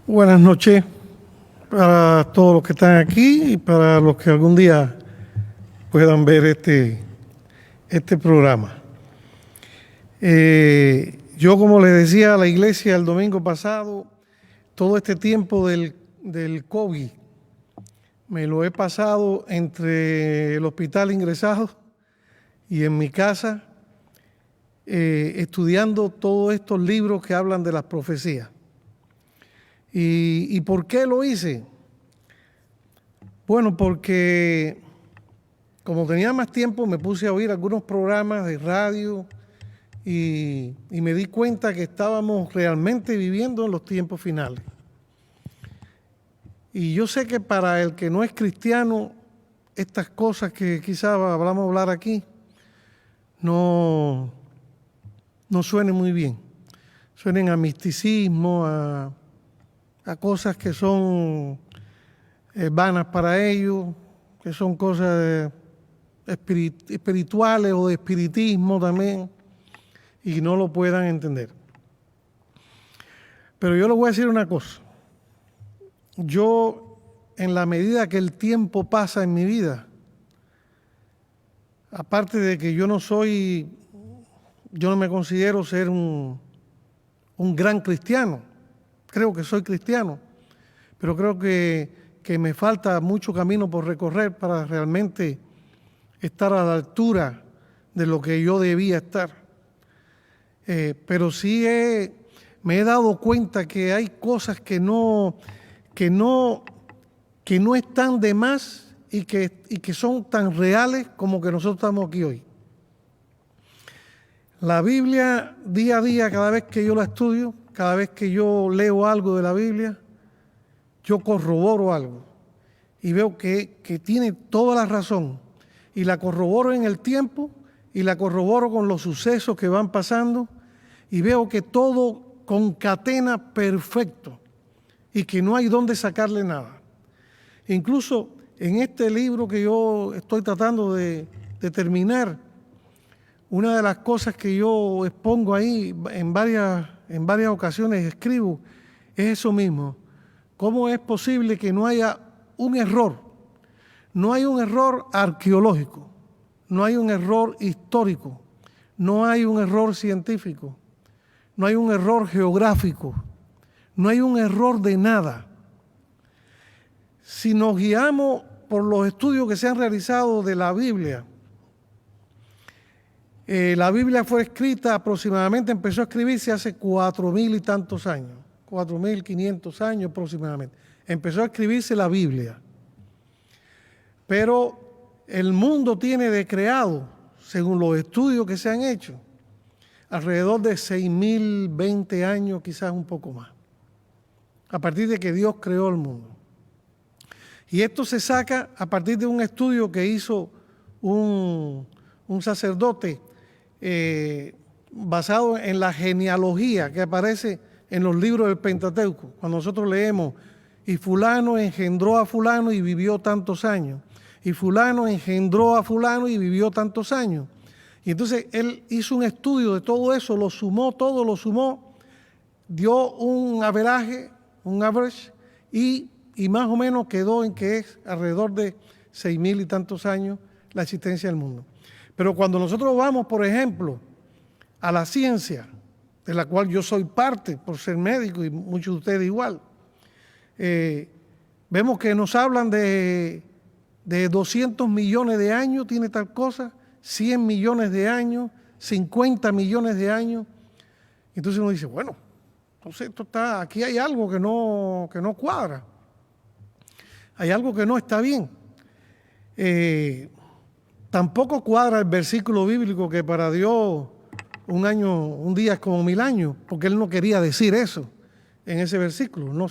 Buenas noches para todos los que están aquí y para los que algún día puedan ver este programa. Yo, como les decía a la iglesia el domingo pasado, todo este tiempo del COVID me lo he pasado entre el hospital ingresado y en mi casa estudiando todos estos libros que hablan de las profecías. ¿Y por qué lo hice? Bueno, porque como tenía más tiempo me puse a oír algunos programas de radio y me di cuenta que estábamos realmente viviendo en los tiempos finales. Y yo sé que para el que no es cristiano, estas cosas que quizás vamos a hablar aquí no suenen muy bien. Suenen a misticismo, a cosas que son vanas para ellos, que son cosas espirituales o de espiritismo también, y no lo puedan entender. Pero yo les voy a decir una cosa. Yo, en la medida que el tiempo pasa en mi vida, aparte de que yo no me considero ser un gran cristiano, creo que soy cristiano, pero creo que me falta mucho camino por recorrer para realmente estar a la altura de lo que yo debía estar. Pero sí me he dado cuenta que hay cosas que no están de más y que son tan reales como que nosotros estamos aquí hoy. La Biblia, día a día, cada vez que yo la estudio, cada vez que yo leo algo de la Biblia, yo corroboro algo y veo que tiene toda la razón. Y la corroboro en el tiempo y la corroboro con los sucesos que van pasando y veo que todo concatena perfecto y que no hay dónde sacarle nada. Incluso en este libro que yo estoy tratando de terminar, una de las cosas que yo expongo ahí en varias ocasiones escribo es eso mismo. ¿Cómo es posible que no haya un error? No hay un error arqueológico, no hay un error histórico, no hay un error científico, no hay un error geográfico, no hay un error de nada. Si nos guiamos por los estudios que se han realizado de la Biblia fue escrita aproximadamente, empezó a escribirse hace 4,000 y tantos años, 4,500 años aproximadamente. Empezó a escribirse la Biblia. Pero el mundo tiene de creado, según los estudios que se han hecho, alrededor de 6,020 años, quizás un poco más, a partir de que Dios creó el mundo. Y esto se saca a partir de un estudio que hizo un sacerdote basado en la genealogía que aparece en los libros del Pentateuco. Cuando nosotros leemos, y fulano engendró a fulano y vivió tantos años, y fulano engendró a fulano y vivió tantos años. Y entonces él hizo un estudio de todo eso, lo sumó, dio un average, y más o menos quedó en que es alrededor de 6,000 y tantos años la existencia del mundo. Pero cuando nosotros vamos, por ejemplo, a la ciencia, de la cual yo soy parte por ser médico y muchos de ustedes igual, vemos que nos hablan de 200 millones de años, tiene tal cosa, 100 millones de años, 50 millones de años. Entonces uno dice, bueno, entonces aquí hay algo que no cuadra, hay algo que no está bien. Tampoco cuadra el versículo bíblico que para Dios un día es como 1,000 años, porque Él no quería decir eso en ese versículo. No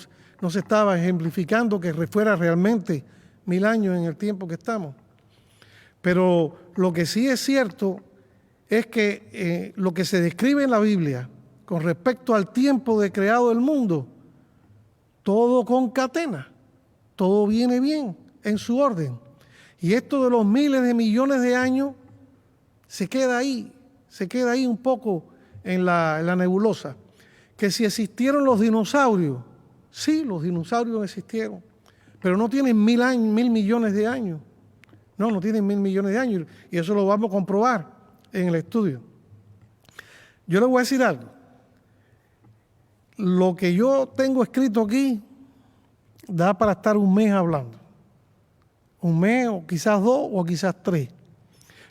se estaba ejemplificando que fuera realmente 1,000 años en el tiempo que estamos. Pero lo que sí es cierto es que lo que se describe en la Biblia con respecto al tiempo de creado el mundo, todo concatena, todo viene bien en su orden. Y esto de los miles de millones de años se queda ahí un poco en la nebulosa. Que si existieron los dinosaurios, Sí, los dinosaurios existieron, pero no tienen 1000 años, 1000 millones de años. No tienen 1000 millones de años, y eso lo vamos a comprobar en el estudio. Yo les voy a decir algo. Lo que yo tengo escrito aquí da para estar un mes hablando. Un mes, o quizás 2, o quizás 3.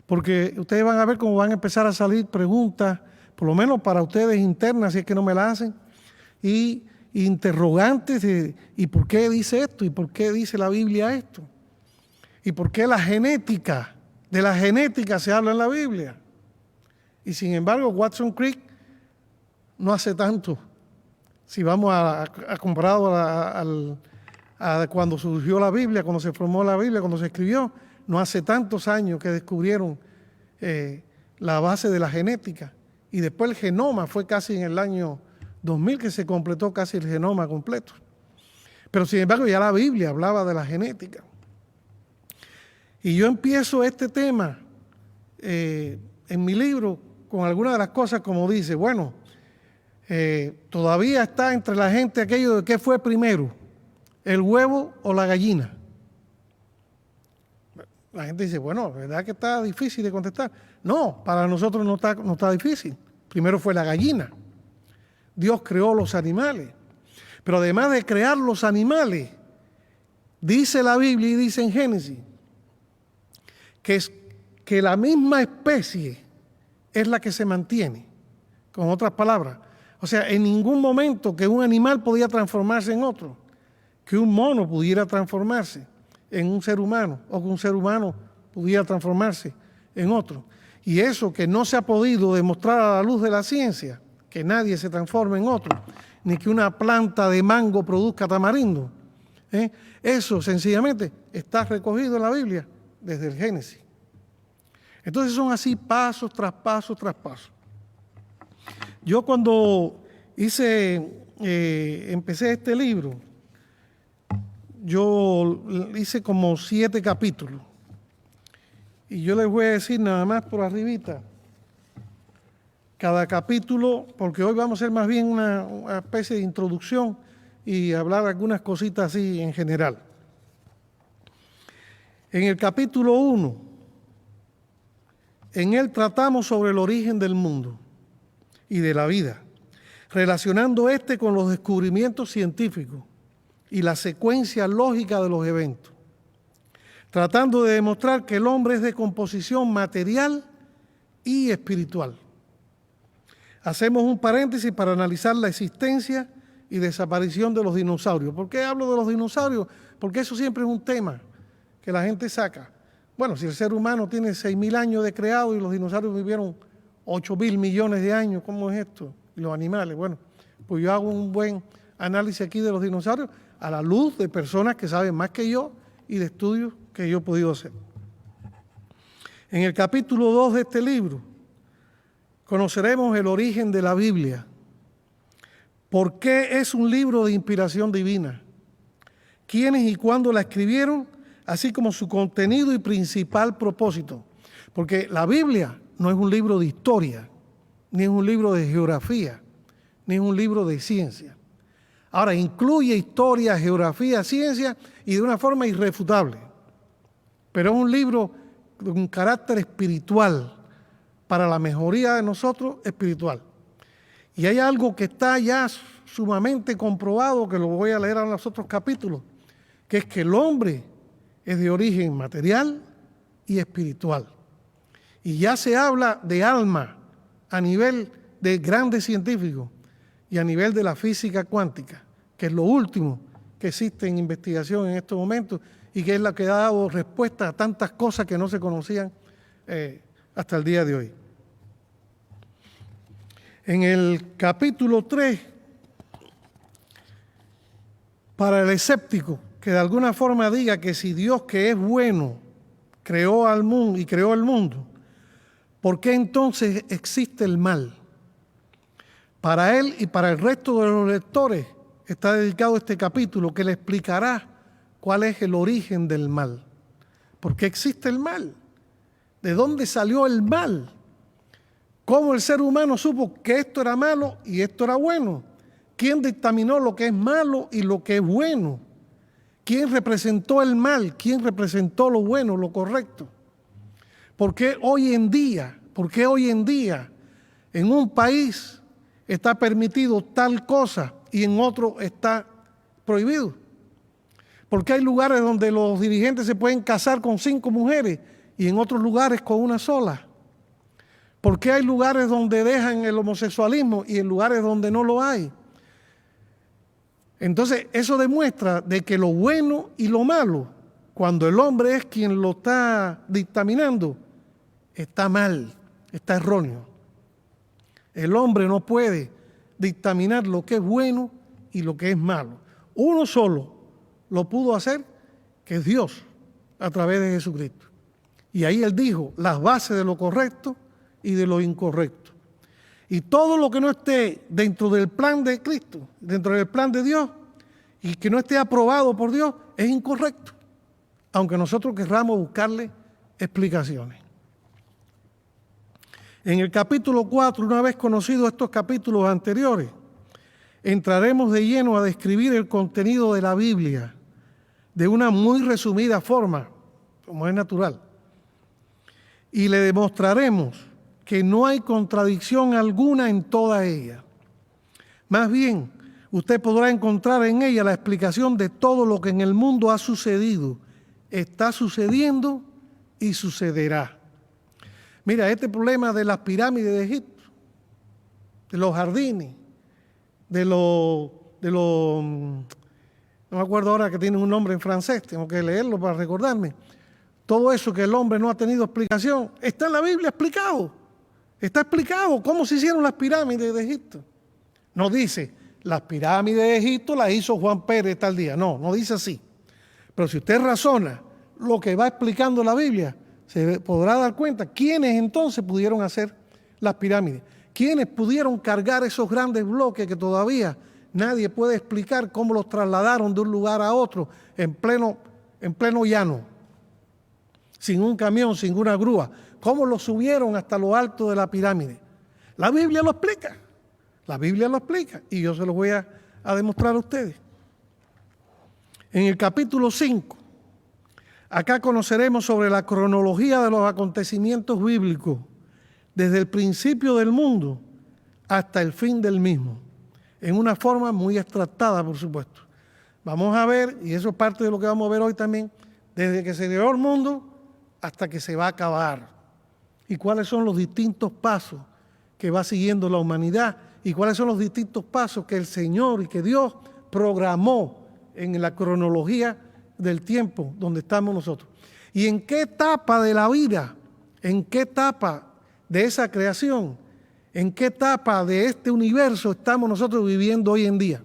Porque ustedes van a ver cómo van a empezar a salir preguntas, por lo menos para ustedes internas, si es que no me las hacen, y interrogantes de ¿y por qué dice esto? ¿Y por qué dice la Biblia esto? ¿Y por qué de la genética se habla en la Biblia? Y sin embargo, Watson Crick no hace tanto. Si vamos a comparado a cuando surgió la Biblia, cuando se formó la Biblia, cuando se escribió, no hace tantos años que descubrieron la base de la genética. Y después el genoma, fue casi en el año 2000 que se completó casi el genoma completo. Pero sin embargo ya la Biblia hablaba de la genética. Y yo empiezo este tema en mi libro con algunas de las cosas como dice, bueno, todavía está entre la gente aquello de qué fue primero, el huevo o la gallina. La gente dice, bueno, ¿verdad que está difícil de contestar? No, para nosotros no está difícil. Primero fue la gallina. Dios creó los animales. Pero además de crear los animales, dice la Biblia y dice en Génesis, que la misma especie es la que se mantiene. Con otras palabras, o sea, en ningún momento que un animal podía transformarse en otro, que un mono pudiera transformarse en un ser humano, o que un ser humano pudiera transformarse en otro. Y eso que no se ha podido demostrar a la luz de la ciencia, que nadie se transforme en otro, ni que una planta de mango produzca tamarindo, eso sencillamente está recogido en la Biblia desde el Génesis. Entonces son así pasos tras pasos tras pasos. Yo cuando empecé este libro, yo hice como 7 capítulos. Y yo les voy a decir nada más por arribita, cada capítulo, porque hoy vamos a hacer más bien una especie de introducción y hablar algunas cositas así en general. En el capítulo 1, en él tratamos sobre el origen del mundo y de la vida, relacionando con los descubrimientos científicos y la secuencia lógica de los eventos, tratando de demostrar que el hombre es de composición material y espiritual. Hacemos un paréntesis para analizar la existencia y desaparición de los dinosaurios. ¿Por qué hablo de los dinosaurios? Porque eso siempre es un tema que la gente saca. Bueno, si el ser humano tiene 6.000 años de creado y los dinosaurios vivieron 8.000 millones de años, ¿cómo es esto? Y los animales, bueno, pues yo hago un buen análisis aquí de los dinosaurios a la luz de personas que saben más que yo y de estudios que yo he podido hacer. En el capítulo 2 de este libro conoceremos el origen de la Biblia. ¿Por qué es un libro de inspiración divina? ¿Quiénes y cuándo la escribieron? Así como su contenido y principal propósito. Porque la Biblia no es un libro de historia, ni es un libro de geografía, ni es un libro de ciencia. Ahora, incluye historia, geografía, ciencia y de una forma irrefutable. Pero es un libro de un carácter espiritual, para la mejoría de nosotros espiritual. Y hay algo que está ya sumamente comprobado, que lo voy a leer en los otros capítulos, que es que el hombre es de origen material y espiritual. Y ya se habla de alma a nivel de grandes científicos y a nivel de la física cuántica, que es lo último que existe en investigación en estos momentos y que es la que ha dado respuesta a tantas cosas que no se conocían hasta el día de hoy. En el capítulo 3, para el escéptico, que de alguna forma diga que si Dios, que es bueno, creó al mundo y creó el mundo, ¿por qué entonces existe el mal? Para él y para el resto de los lectores está dedicado este capítulo que le explicará cuál es el origen del mal. ¿Por qué existe el mal? ¿De dónde salió el mal? ¿Cómo el ser humano supo que esto era malo y esto era bueno? ¿Quién dictaminó lo que es malo y lo que es bueno? ¿Quién representó el mal? ¿Quién representó lo bueno, lo correcto? ¿Por qué hoy en día en un país está permitido tal cosa y en otro está prohibido? ¿Por qué hay lugares donde los dirigentes se pueden casar con 5 mujeres y en otros lugares con una sola? ¿Por qué hay lugares donde dejan el homosexualismo y en lugares donde no lo hay? Entonces, eso demuestra de que lo bueno y lo malo, cuando el hombre es quien lo está dictaminando, está mal, está erróneo. El hombre no puede dictaminar lo que es bueno y lo que es malo. Uno solo lo pudo hacer, que es Dios, a través de Jesucristo. Y ahí Él dijo las bases de lo correcto y de lo incorrecto. Y todo lo que no esté dentro del plan de Cristo, dentro del plan de Dios, y que no esté aprobado por Dios, es incorrecto, aunque nosotros querramos buscarle explicaciones. En el capítulo 4, una vez conocidos estos capítulos anteriores, entraremos de lleno a describir el contenido de la Biblia de una muy resumida forma, como es natural. Y le demostraremos que no hay contradicción alguna en toda ella. Más bien, usted podrá encontrar en ella la explicación de todo lo que en el mundo ha sucedido, está sucediendo y sucederá. Mira, este problema de las pirámides de Egipto, de los jardines, no me acuerdo ahora que tiene un nombre en francés, tengo que leerlo para recordarme. Todo eso que el hombre no ha tenido explicación, está en la Biblia explicado. Está explicado cómo se hicieron las pirámides de Egipto. No dice, las pirámides de Egipto las hizo Juan Pérez tal día. No, no dice así. Pero si usted razona lo que va explicando la Biblia, se podrá dar cuenta quiénes entonces pudieron hacer las pirámides. Quiénes pudieron cargar esos grandes bloques que todavía nadie puede explicar cómo los trasladaron de un lugar a otro en pleno llano, sin un camión, sin una grúa. ¿Cómo los subieron hasta lo alto de la pirámide? La Biblia lo explica. La Biblia lo explica y yo se lo voy a demostrar a ustedes. En el capítulo 5, acá conoceremos sobre la cronología de los acontecimientos bíblicos, desde el principio del mundo hasta el fin del mismo, en una forma muy extractada, por supuesto. Vamos a ver, y eso es parte de lo que vamos a ver hoy también, desde que se creó el mundo hasta que se va a acabar. Y cuáles son los distintos pasos que va siguiendo la humanidad y cuáles son los distintos pasos que el Señor y que Dios programó en la cronología del tiempo donde estamos nosotros. Y en qué etapa de la vida, en qué etapa de esa creación, en qué etapa de este universo estamos nosotros viviendo hoy en día.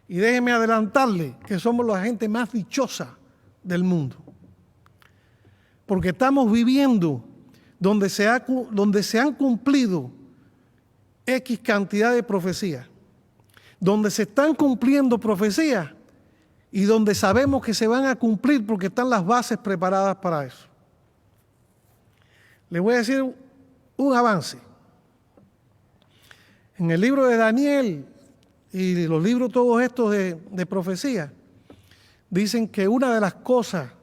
Y déjeme adelantarle que somos la gente más dichosa del mundo. Porque estamos viviendo donde se han cumplido X cantidad de profecías, donde se están cumpliendo profecías y donde sabemos que se van a cumplir porque están las bases preparadas para eso. Les voy a decir un avance. En el libro de Daniel y los libros todos estos de profecía, dicen que una de las cosas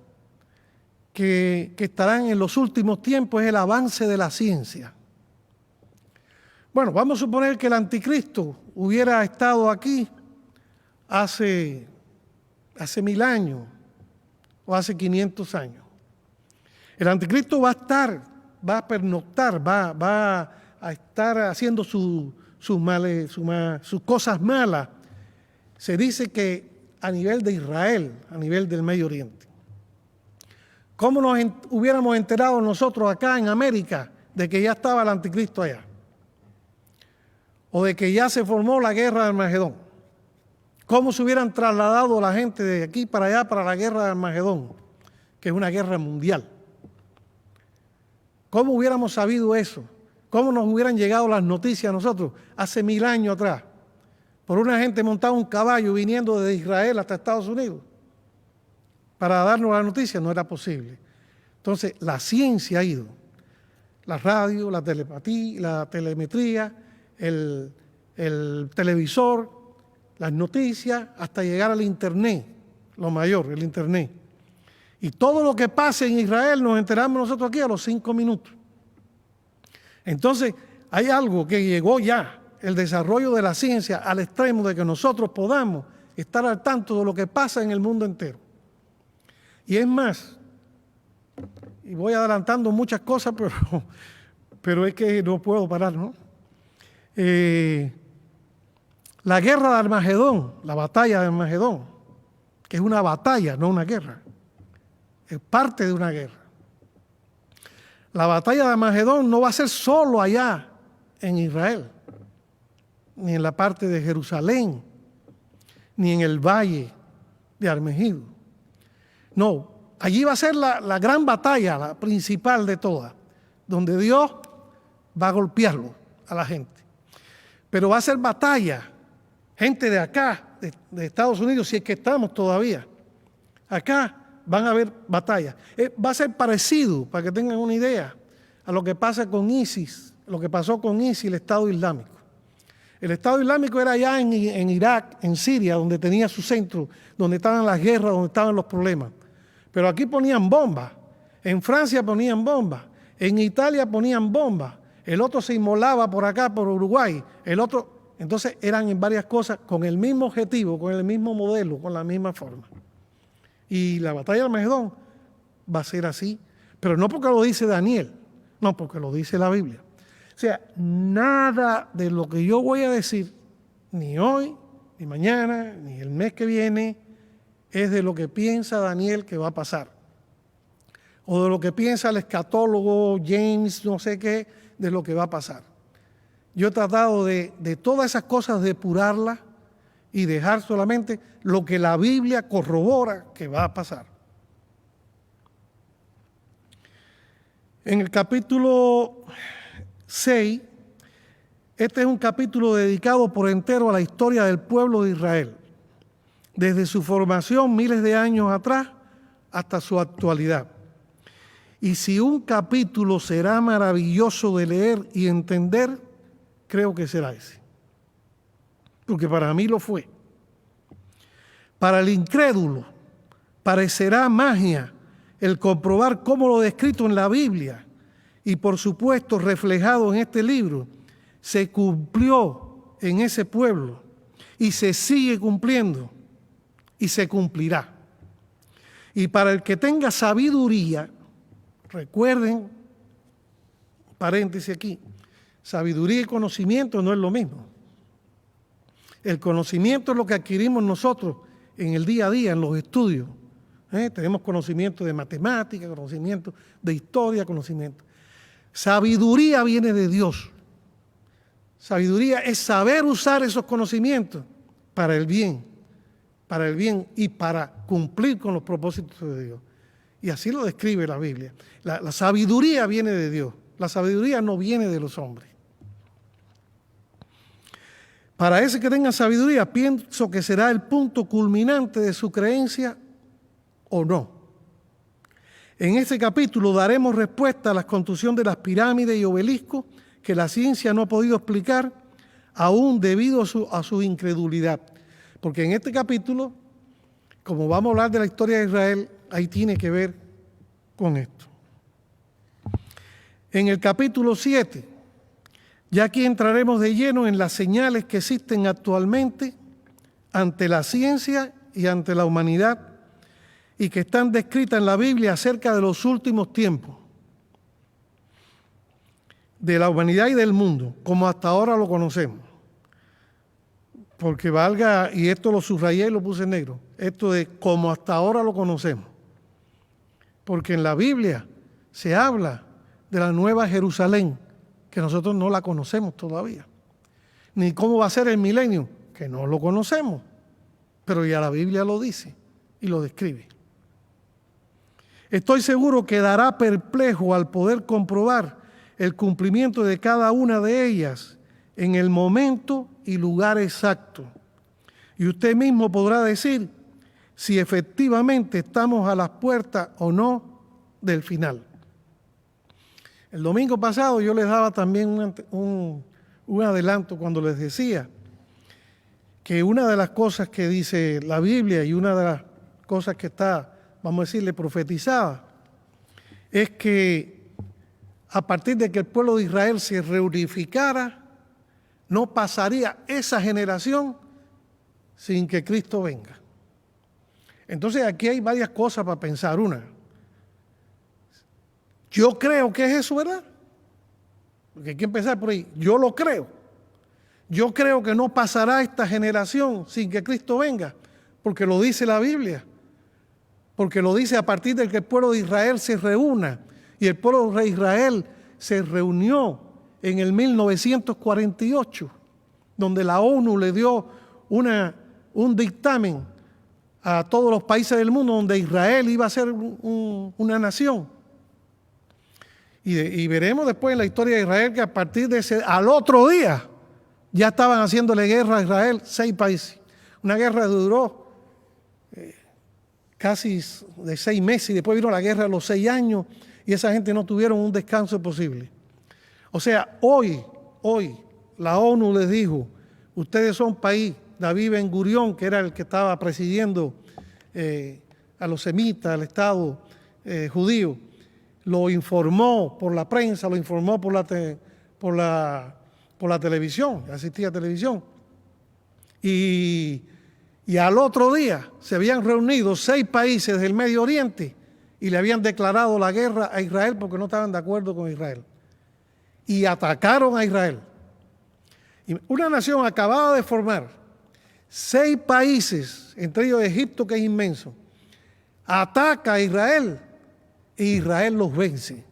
que estarán en los últimos tiempos es el avance de la ciencia. Bueno, vamos a suponer que el anticristo hubiera estado aquí hace 1000 años o hace 500 años. El anticristo va a pernoctar, va a estar haciendo sus cosas malas. Se dice que a nivel de Israel, a nivel del Medio Oriente. ¿Cómo nos hubiéramos enterado nosotros acá en América de que ya estaba el anticristo allá? O de que ya se formó la guerra de Armagedón. ¿Cómo se hubieran trasladado la gente de aquí para allá para la guerra de Armagedón? Que es una guerra mundial. ¿Cómo hubiéramos sabido eso? ¿Cómo nos hubieran llegado las noticias a nosotros hace 1000 años atrás? Por una gente montada en un caballo viniendo desde Israel hasta Estados Unidos. Para darnos la noticia no era posible. Entonces, la ciencia ha ido. La radio, la telepatía, la telemetría, el el televisor, las noticias, hasta llegar al Internet, lo mayor, el Internet. Y todo lo que pase en Israel nos enteramos nosotros aquí a los 5 minutos. Entonces, hay algo que llegó ya, el desarrollo de la ciencia al extremo de que nosotros podamos estar al tanto de lo que pasa en el mundo entero. Y es más, y voy adelantando muchas cosas, pero es que no puedo parar, ¿no? La guerra de Armagedón, la batalla de Armagedón, que es una batalla, no una guerra, es parte de una guerra. La batalla de Armagedón no va a ser solo allá en Israel, ni en la parte de Jerusalén, ni en el valle de Armegido. No, allí va a ser la gran batalla, la principal de todas, donde Dios va a golpearlo a la gente. Pero va a ser batalla, gente de acá, de Estados Unidos, si es que estamos todavía. Acá van a haber batallas. Va a ser parecido, para que tengan una idea, a lo que pasa con ISIS, lo que pasó con ISIS, el Estado Islámico. El Estado Islámico era allá en Irak, en Siria, donde tenía su centro, donde estaban las guerras, donde estaban los problemas. Pero aquí ponían bombas, en Francia ponían bombas, en Italia ponían bombas, el otro se inmolaba por acá, por Uruguay, el otro, entonces eran en varias cosas con el mismo objetivo, con el mismo modelo, con la misma forma. Y la batalla de Armagedón va a ser así, pero no porque lo dice Daniel, no, porque lo dice la Biblia. O sea, nada de lo que yo voy a decir, ni hoy, ni mañana, ni el mes que viene, es de lo que piensa Daniel que va a pasar. O de lo que piensa el escatólogo James, no sé qué, de lo que va a pasar. Yo he tratado de todas esas cosas depurarlas y dejar solamente lo que la Biblia corrobora que va a pasar. En el capítulo 6, este es un capítulo dedicado por entero a la historia del pueblo de Israel, desde su formación miles de años atrás hasta su actualidad. Y si un capítulo será maravilloso de leer y entender, creo que será ese. Porque para mí lo fue. Para el incrédulo parecerá magia el comprobar cómo lo descrito en la Biblia y por supuesto reflejado en este libro se cumplió en ese pueblo y se sigue cumpliendo y se cumplirá. Y para el que tenga sabiduría, recuerden, paréntesis aquí, sabiduría y conocimiento no es lo mismo. El conocimiento es lo que adquirimos nosotros en el día a día, en los estudios. Tenemos conocimiento de matemática, conocimiento de historia, conocimiento. Sabiduría viene de Dios. Sabiduría es saber usar esos conocimientos para el bien y para cumplir con los propósitos de Dios. Y así lo describe la Biblia. La sabiduría viene de Dios. La sabiduría no viene de los hombres. Para ese que tenga sabiduría, pienso que será el punto culminante de su creencia o no. En este capítulo daremos respuesta a la construcción de las pirámides y obeliscos que la ciencia no ha podido explicar, aún debido a su incredulidad. Porque en este capítulo, como vamos a hablar de la historia de Israel, ahí tiene que ver con esto. En el capítulo 7, ya aquí entraremos de lleno en las señales que existen actualmente ante la ciencia y ante la humanidad y que están descritas en la Biblia acerca de los últimos tiempos, de la humanidad y del mundo, como hasta ahora lo conocemos. Porque valga, y esto lo subrayé y lo puse en negro, esto de como hasta ahora lo conocemos. Porque en la Biblia se habla de la nueva Jerusalén, que nosotros no la conocemos todavía. Ni cómo va a ser el milenio, que no lo conocemos, pero ya la Biblia lo dice y lo describe. Estoy seguro que dará perplejo al poder comprobar el cumplimiento de cada una de ellas en el momento y lugar exacto. Y usted mismo podrá decir si efectivamente estamos a las puertas o no del final. El domingo pasado yo les daba también un adelanto cuando les decía que una de las cosas que dice la Biblia y una de las cosas que está, vamos a decirle, profetizada, es que a partir de que el pueblo de Israel se reunificara, no pasaría esa generación sin que Cristo venga. Entonces aquí hay varias cosas para pensar. Una, yo creo que es eso, ¿verdad? Porque hay que empezar por ahí. Yo lo creo. Yo creo que no pasará esta generación sin que Cristo venga, porque lo dice la Biblia. Porque lo dice a partir de que el pueblo de Israel se reúna. Y el pueblo de Israel se reunió en el 1948, donde la ONU le dio un dictamen a todos los países del mundo donde Israel iba a ser una nación. Y veremos después en la historia de Israel que a partir de al otro día ya estaban haciéndole guerra a Israel 6 países. Una guerra que duró casi de 6 meses y después vino la guerra de los 6 años y esa gente no tuvieron un descanso posible. O sea, hoy la ONU les dijo, ustedes son país. David Ben Gurión, que era el que estaba presidiendo a los semitas, al Estado judío, lo informó por la prensa, lo informó por la televisión, asistía a televisión. Y al otro día se habían reunido 6 países del Medio Oriente y le habían declarado la guerra a Israel porque no estaban de acuerdo con Israel. Y atacaron a Israel. Y una nación acabada de formar, 6 países, entre ellos Egipto, que es inmenso, ataca a Israel e Israel los vence.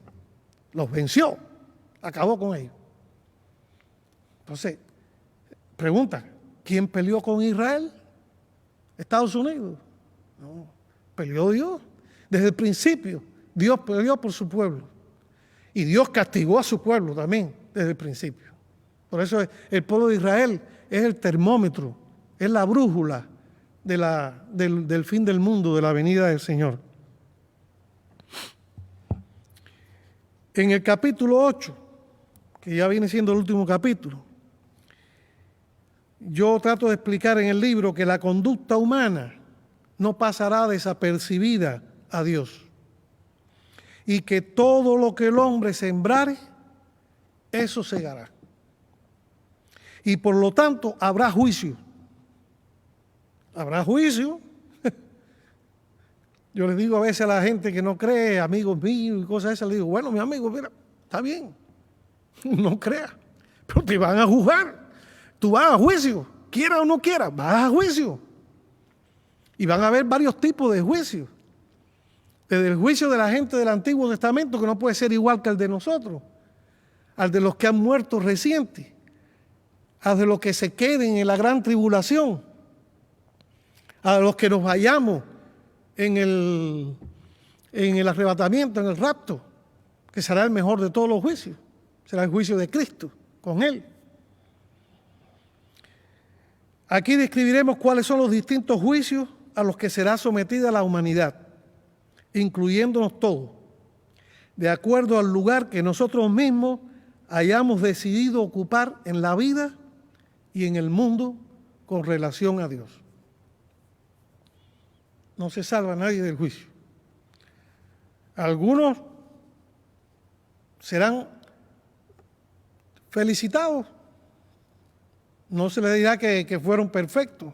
Los venció, acabó con ellos. Entonces, pregunta, ¿quién peleó con Israel? ¿Estados Unidos? No, peleó Dios. Desde el principio, Dios peleó por su pueblo. Y Dios castigó a su pueblo también, desde el principio. Por eso el pueblo de Israel es el termómetro, es la brújula del fin del mundo, de la venida del Señor. En el capítulo 8, que ya viene siendo el último capítulo, yo trato de explicar en el libro que la conducta humana no pasará desapercibida a Dios y que todo lo que el hombre sembrare, eso segará. Y por lo tanto habrá juicio. Habrá juicio. Yo les digo a veces a la gente que no cree, amigos míos y cosas esas, les digo, bueno, mi amigo, mira, está bien, no creas, pero te van a juzgar. Tú vas a juicio, quiera o no quiera, vas a juicio. Y van a haber varios tipos de juicios. Desde el juicio de la gente del Antiguo Testamento, que no puede ser igual que el de nosotros, al de los que han muerto recientes, al de los que se queden en la gran tribulación, a los que nos vayamos en el arrebatamiento, en el rapto, que será el mejor de todos los juicios, será el juicio de Cristo con Él. Aquí describiremos cuáles son los distintos juicios a los que será sometida la humanidad, incluyéndonos todos, de acuerdo al lugar que nosotros mismos hayamos decidido ocupar en la vida y en el mundo con relación a Dios. No se salva nadie del juicio. Algunos serán felicitados. No se les dirá que fueron perfectos.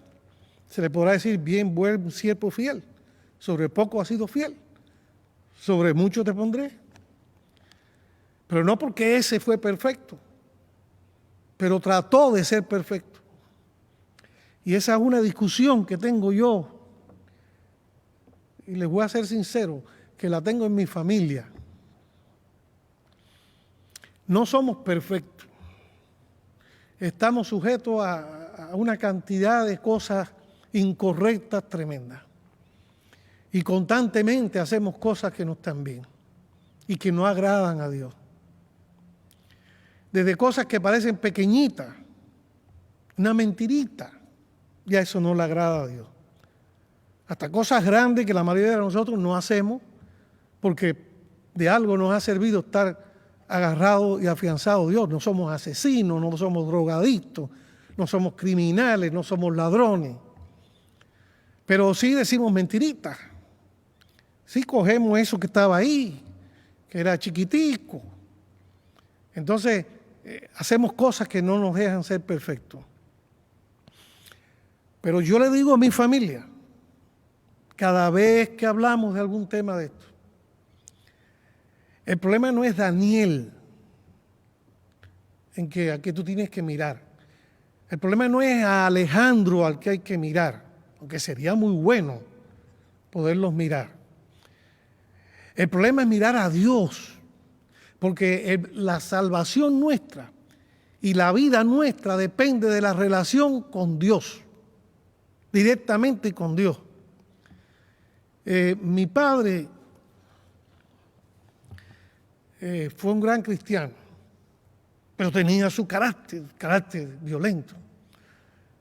Se les podrá decir, bien, buen siervo fiel. Sobre poco has sido fiel. Sobre mucho te pondré. Pero no porque ese fue perfecto, pero trató de ser perfecto. Y esa es una discusión que tengo yo, y les voy a ser sincero, que la tengo en mi familia. No somos perfectos. Estamos sujetos a una cantidad de cosas incorrectas tremendas. Y constantemente hacemos cosas que no están bien y que no agradan a Dios. Desde cosas que parecen pequeñitas, una mentirita, ya eso no le agrada a Dios. Hasta cosas grandes que la mayoría de nosotros no hacemos porque de algo nos ha servido estar agarrados y afianzados a Dios. No somos asesinos, no somos drogadictos, no somos criminales, no somos ladrones. Pero sí decimos mentiritas. Sí cogemos eso que estaba ahí, que era chiquitico. Entonces, hacemos cosas que no nos dejan ser perfectos. Pero yo le digo a mi familia, cada vez que hablamos de algún tema de esto, el problema no es Daniel, a que tú tienes que mirar. El problema no es a Alejandro al que hay que mirar, aunque sería muy bueno poderlos mirar. El problema es mirar a Dios, porque la salvación nuestra y la vida nuestra depende de la relación con Dios, directamente con Dios. Mi padre fue un gran cristiano, pero tenía su carácter violento.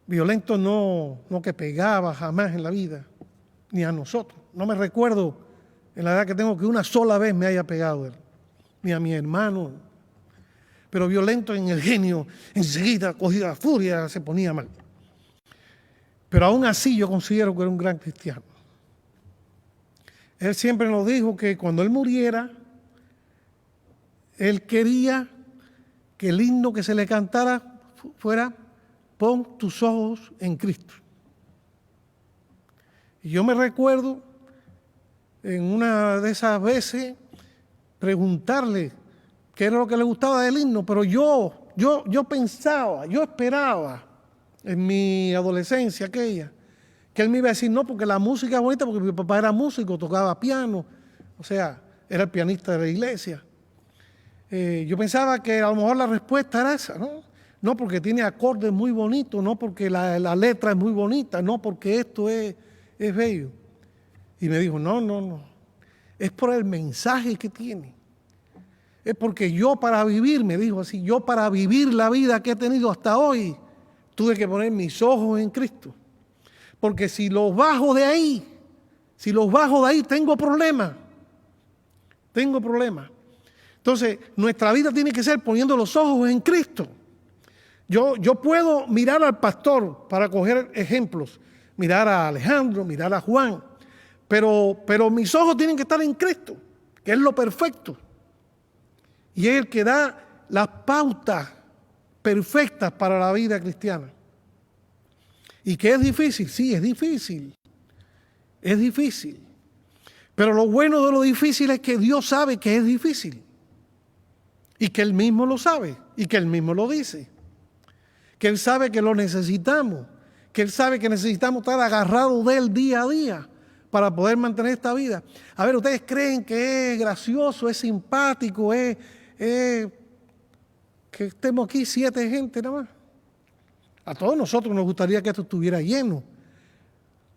Violento no que pegaba jamás en la vida, ni a nosotros. No me recuerdo en la edad que tengo que una sola vez me haya pegado él, ni a mi hermano. Pero violento en el genio, enseguida cogía la furia, se ponía mal. Pero aún así yo considero que era un gran cristiano. Él siempre nos dijo que cuando él muriera, él quería que el himno que se le cantara fuera: pon tus ojos en Cristo. Y yo me recuerdo en una de esas veces preguntarle qué era lo que le gustaba del himno, pero yo pensaba, yo esperaba en mi adolescencia aquella, que él me iba a decir: no, porque la música es bonita, porque mi papá era músico, tocaba piano, o sea, era el pianista de la iglesia. Yo pensaba que a lo mejor la respuesta era esa, ¿no? No porque tiene acordes muy bonitos, no porque la letra es muy bonita, no porque esto es bello. Y me dijo: no, es por el mensaje que tiene. Es porque yo para vivir, me dijo así, yo para vivir la vida que he tenido hasta hoy, tuve que poner mis ojos en Cristo. Porque si los bajo de ahí, tengo problemas. Entonces, nuestra vida tiene que ser poniendo los ojos en Cristo. Yo puedo mirar al pastor para coger ejemplos, mirar a Alejandro, mirar a Juan, pero mis ojos tienen que estar en Cristo, que es lo perfecto. Y es el que da las pautas perfectas para la vida cristiana. ¿Y que es difícil? Sí, es difícil. Es difícil. Pero lo bueno de lo difícil es que Dios sabe que es difícil. Y que Él mismo lo sabe. Y que Él mismo lo dice. Que Él sabe que lo necesitamos. Que Él sabe que necesitamos estar agarrados de Él día a día para poder mantener esta vida. A ver, ¿ustedes creen que es gracioso, es simpático, que estemos aquí 7 gente nada más? A todos nosotros nos gustaría que esto estuviera lleno.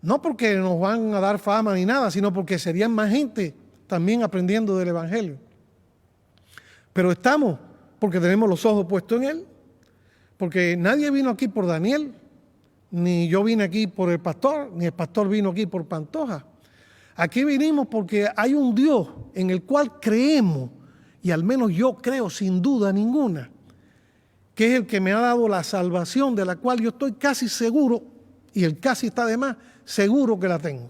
No porque nos van a dar fama ni nada, sino porque serían más gente también aprendiendo del Evangelio. Pero estamos porque tenemos los ojos puestos en Él. Porque nadie vino aquí por Daniel, ni yo vine aquí por el pastor, ni el pastor vino aquí por Pantoja. Aquí vinimos porque hay un Dios en el cual creemos, y al menos yo creo sin duda ninguna, que es el que me ha dado la salvación, de la cual yo estoy casi seguro, y el casi está de más, seguro que la tengo,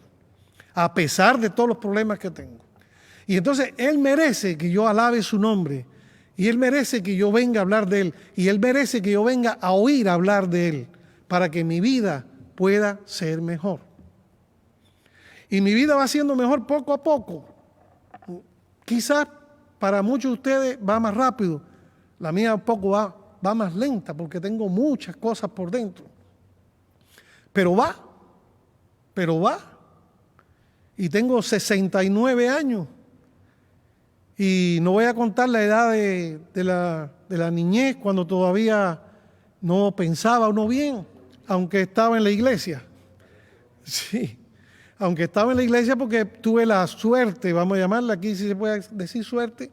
a pesar de todos los problemas que tengo. Y entonces Él merece que yo alabe su nombre, y Él merece que yo venga a hablar de Él, y Él merece que yo venga a oír hablar de Él, para que mi vida pueda ser mejor. Y mi vida va siendo mejor poco a poco. Quizás para muchos de ustedes va más rápido, la mía un poco va más lenta, porque tengo muchas cosas por dentro. Pero va. Y tengo 69 años. Y no voy a contar la edad de la niñez, cuando todavía no pensaba uno bien, aunque estaba en la iglesia. Sí, aunque estaba en la iglesia, porque tuve la suerte, vamos a llamarla aquí, si se puede decir suerte,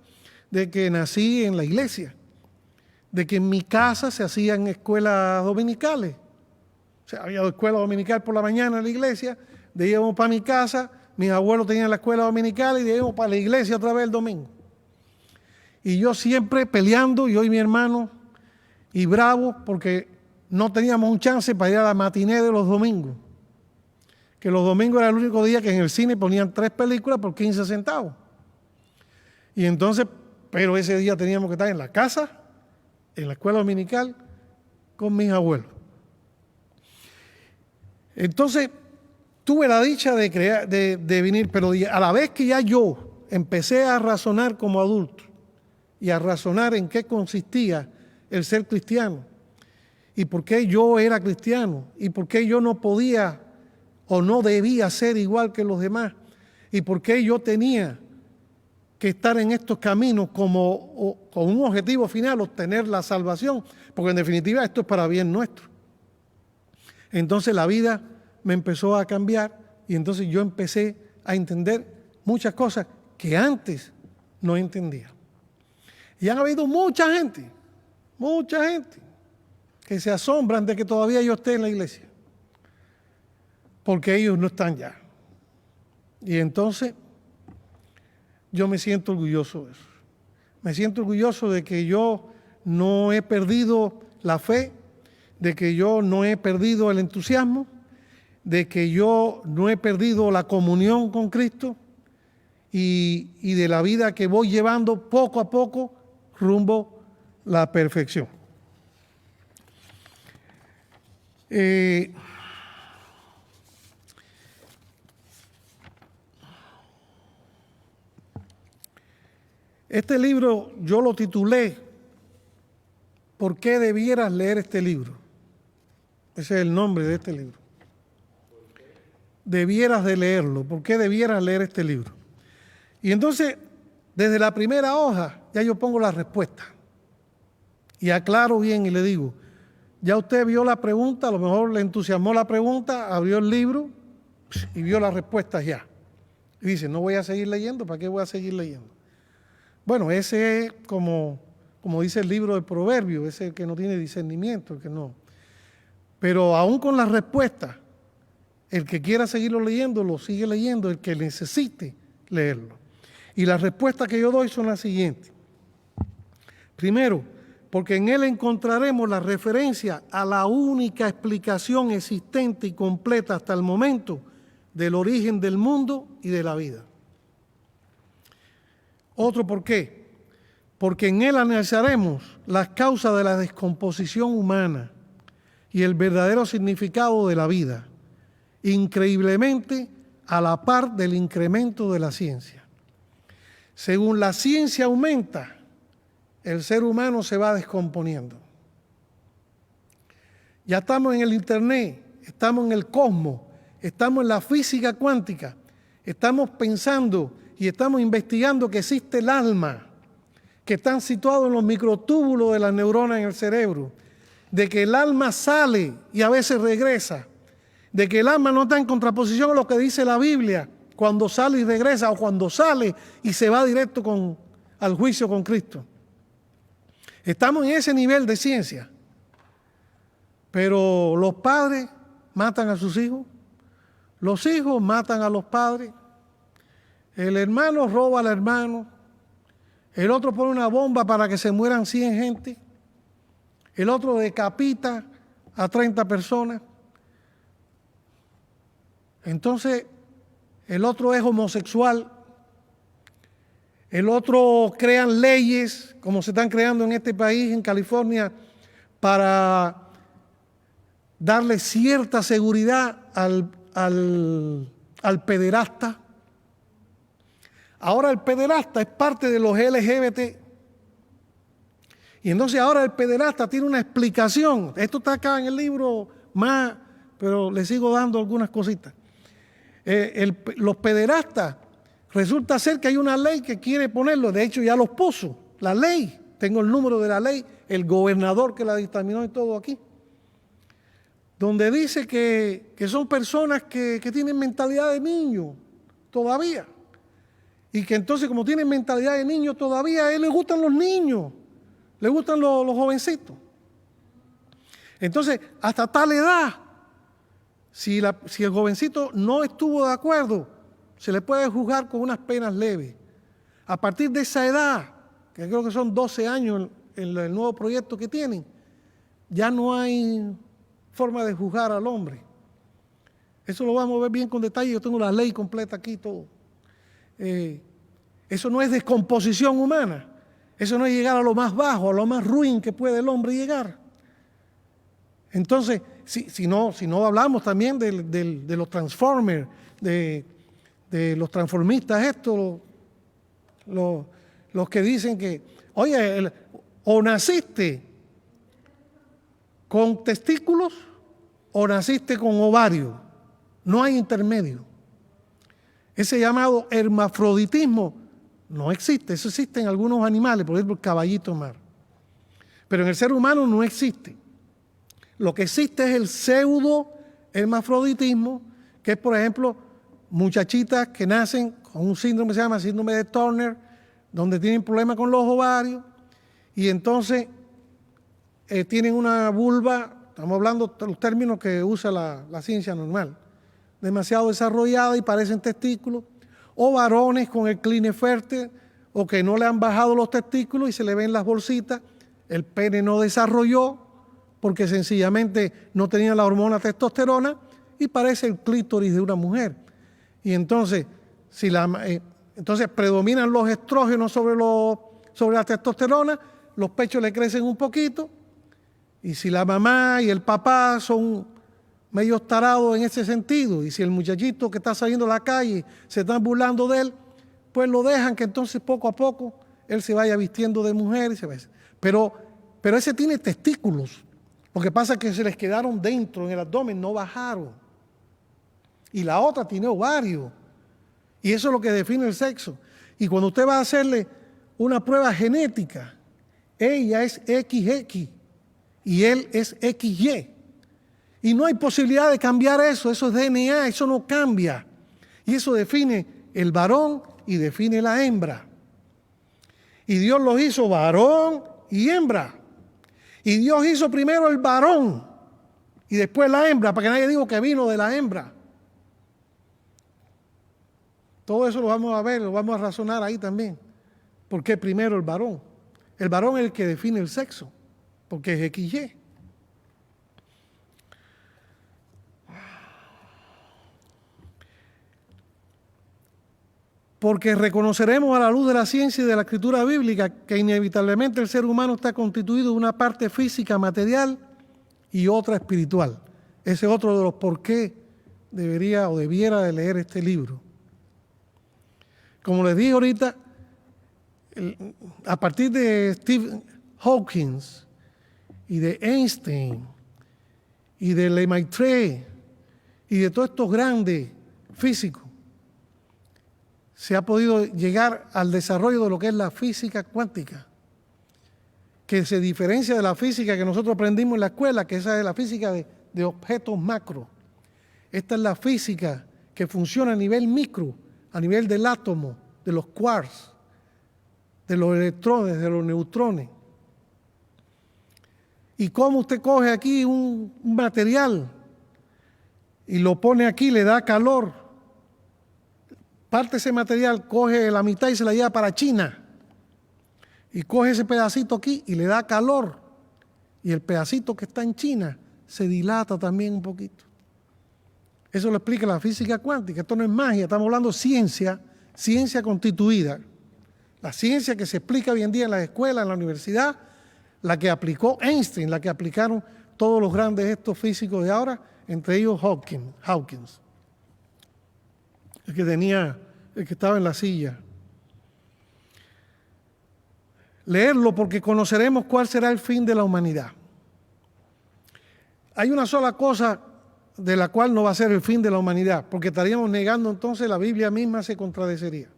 de que nací en la iglesia. De que en mi casa se hacían escuelas dominicales. O sea, había escuela dominical por la mañana en la iglesia, de ahí íbamos para mi casa, mis abuelos tenían la escuela dominical y de ahí íbamos para la iglesia otra vez el domingo. Y yo siempre peleando, yo y mi hermano, y bravo, porque no teníamos un chance para ir a la matiné de los domingos, que los domingos era el único día que en el cine ponían 3 películas por 15 centavos. Y entonces, pero ese día teníamos que estar en la casa, en la escuela dominical, con mis abuelos. Entonces, tuve la dicha de venir, pero a la vez que ya yo empecé a razonar como adulto y a razonar en qué consistía el ser cristiano y por qué yo era cristiano y por qué yo no podía o no debía ser igual que los demás y por qué yo tenía que estar en estos caminos con un objetivo final, obtener la salvación, porque en definitiva esto es para bien nuestro. Entonces la vida me empezó a cambiar y entonces yo empecé a entender muchas cosas que antes no entendía. Y han habido mucha gente que se asombran de que todavía yo esté en la iglesia, porque ellos no están ya. Y entonces yo me siento orgulloso de eso. Me siento orgulloso de que yo no he perdido la fe, de que yo no he perdido el entusiasmo, de que yo no he perdido la comunión con Cristo y de la vida que voy llevando poco a poco rumbo a la perfección. Este libro yo lo titulé ¿Por qué debieras leer este libro? Ese es el nombre de este libro. Debieras de leerlo. ¿Por qué debieras leer este libro? Y entonces, desde la primera hoja, ya yo pongo la respuesta. Y aclaro bien y le digo, ya usted vio la pregunta, a lo mejor le entusiasmó la pregunta, abrió el libro y vio las respuestas ya. Y dice, no voy a seguir leyendo, ¿para qué voy a seguir leyendo? Bueno, ese es como dice el libro de Proverbios, ese es el que no tiene discernimiento, el que no. Pero aún con las respuestas, el que quiera seguirlo leyendo, lo sigue leyendo, el que necesite leerlo. Y las respuestas que yo doy son las siguientes. Primero, porque en él encontraremos la referencia a la única explicación existente y completa hasta el momento del origen del mundo y de la vida. Otro por qué. Porque en él analizaremos las causas de la descomposición humana y el verdadero significado de la vida, increíblemente a la par del incremento de la ciencia. Según la ciencia aumenta, el ser humano se va descomponiendo. Ya estamos en el Internet, estamos en el cosmos, estamos en la física cuántica, estamos pensando y estamos investigando que existe el alma, que están situados en los microtúbulos de las neuronas en el cerebro, de que el alma sale y a veces regresa, de que el alma no está en contraposición a lo que dice la Biblia, cuando sale y regresa o cuando sale y se va directo al juicio con Cristo. Estamos en ese nivel de ciencia, pero los padres matan a sus hijos, los hijos matan a los padres, el hermano roba al hermano, el otro pone una bomba para que se mueran 100 gente, el otro decapita a 30 personas. Entonces, el otro es homosexual, el otro crean leyes, como se están creando en este país, en California, para darle cierta seguridad al pederasta. Ahora el pederasta es parte de los LGBT. Y entonces ahora el pederasta tiene una explicación. Esto está acá en el libro más, pero le sigo dando algunas cositas. Los pederastas, resulta ser que hay una ley que quiere ponerlo, de hecho ya los puso, la ley, tengo el número de la ley, el gobernador que la dictaminó y todo aquí, donde dice que son personas que tienen mentalidad de niño todavía, y que entonces como tienen mentalidad de niño todavía, a él le gustan los niños, le gustan los jovencitos. Entonces, hasta tal edad, si el jovencito no estuvo de acuerdo, se le puede juzgar con unas penas leves. A partir de esa edad, que creo que son 12 años en el nuevo proyecto que tienen, ya no hay forma de juzgar al hombre. Eso lo vamos a ver bien con detalle. Yo tengo la ley completa aquí, todo. Eso no es descomposición humana. Eso no es llegar a lo más bajo, a lo más ruin que puede el hombre llegar. Entonces, si no hablamos también de los transformers, de los transformistas estos, los que dicen que, oye, o naciste con testículos o naciste con ovario. No hay intermedio. Ese llamado hermafroditismo no existe. Eso existe en algunos animales, por ejemplo el caballito mar. Pero en el ser humano no existe. Lo que existe es el pseudo hermafroditismo, que es, por ejemplo, muchachitas que nacen con un síndrome que se llama síndrome de Turner, donde tienen problemas con los ovarios, y entonces tienen una vulva, estamos hablando de los términos que usa la ciencia normal, demasiado desarrollada y parecen testículos, o varones con el Klinefelter, o que no le han bajado los testículos y se le ven las bolsitas, el pene no desarrolló porque sencillamente no tenía la hormona testosterona y parece el clítoris de una mujer. Y entonces, entonces predominan los estrógenos sobre la testosterona, los pechos le crecen un poquito, y si la mamá y el papá son medio tarados en ese sentido, y si el muchachito que está saliendo a la calle se están burlando de él, pues lo dejan que entonces poco a poco él se vaya vistiendo de mujer y se vaya. Pero ese tiene testículos. Lo que pasa es que se les quedaron dentro en el abdomen, no bajaron. Y la otra tiene ovario. Y eso es lo que define el sexo. Y cuando usted va a hacerle una prueba genética, ella es XX y él es XY. Y no hay posibilidad de cambiar eso. Eso es DNA, eso no cambia. Y eso define el varón y define la hembra. Y Dios los hizo varón y hembra. Y Dios hizo primero el varón y después la hembra, para que nadie diga que vino de la hembra. Todo eso lo vamos a ver, lo vamos a razonar ahí también. ¿Por qué primero el varón? El varón es el que define el sexo, porque es XY. Porque reconoceremos a la luz de la ciencia y de la escritura bíblica que inevitablemente el ser humano está constituido de una parte física, material y otra espiritual. Ese es otro de los por qué debería o debiera de leer este libro. Como les dije ahorita, a partir de Stephen Hawking y de Einstein y de Lemaitre y de todos estos grandes físicos, se ha podido llegar al desarrollo de lo que es la física cuántica, que se diferencia de la física que nosotros aprendimos en la escuela, que esa es la física de objetos macro. Esta es la física que funciona a nivel micro, a nivel del átomo, de los quarks, de los electrones, de los neutrones. Y cómo usted coge aquí un material y lo pone aquí, le da calor. Parte ese material, coge la mitad y se la lleva para China. Y coge ese pedacito aquí y le da calor. Y el pedacito que está en China se dilata también un poquito. Eso lo explica la física cuántica. Esto no es magia, estamos hablando de ciencia, ciencia constituida. La ciencia que se explica hoy en día en la escuela, en la universidad, la que aplicó Einstein, la que aplicaron todos los grandes estos físicos de ahora, entre ellos Hawkins. El que estaba en la silla. Leerlo porque conoceremos cuál será el fin de la humanidad. Hay una sola cosa de la cual no va a ser el fin de la humanidad, porque estaríamos negando entonces la Biblia misma se contradeciría,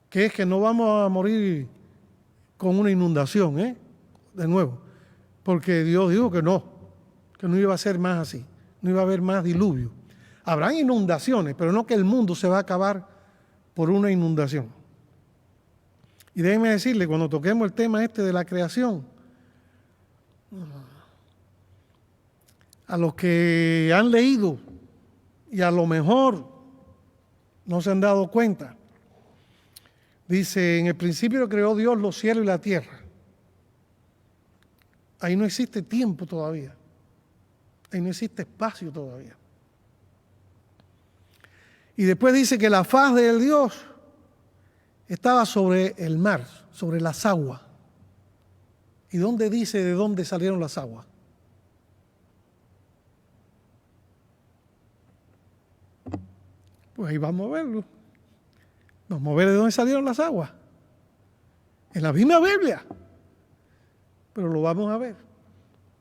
que es que no vamos a morir con una inundación, de nuevo, porque Dios dijo que no iba a ser más así, no iba a haber más diluvio. Habrán inundaciones, pero no que el mundo se va a acabar por una inundación. Y déjenme decirle, cuando toquemos el tema este de la creación, a los que han leído y a lo mejor no se han dado cuenta, dice, en el principio creó Dios los cielos y la tierra. Ahí no existe tiempo todavía. Ahí no existe espacio todavía. Y después dice que la faz de Dios estaba sobre el mar, sobre las aguas. ¿Y dónde dice de dónde salieron las aguas? Pues ahí vamos a verlo. Vamos a ver de dónde salieron las aguas. En la misma Biblia. Pero lo vamos a ver.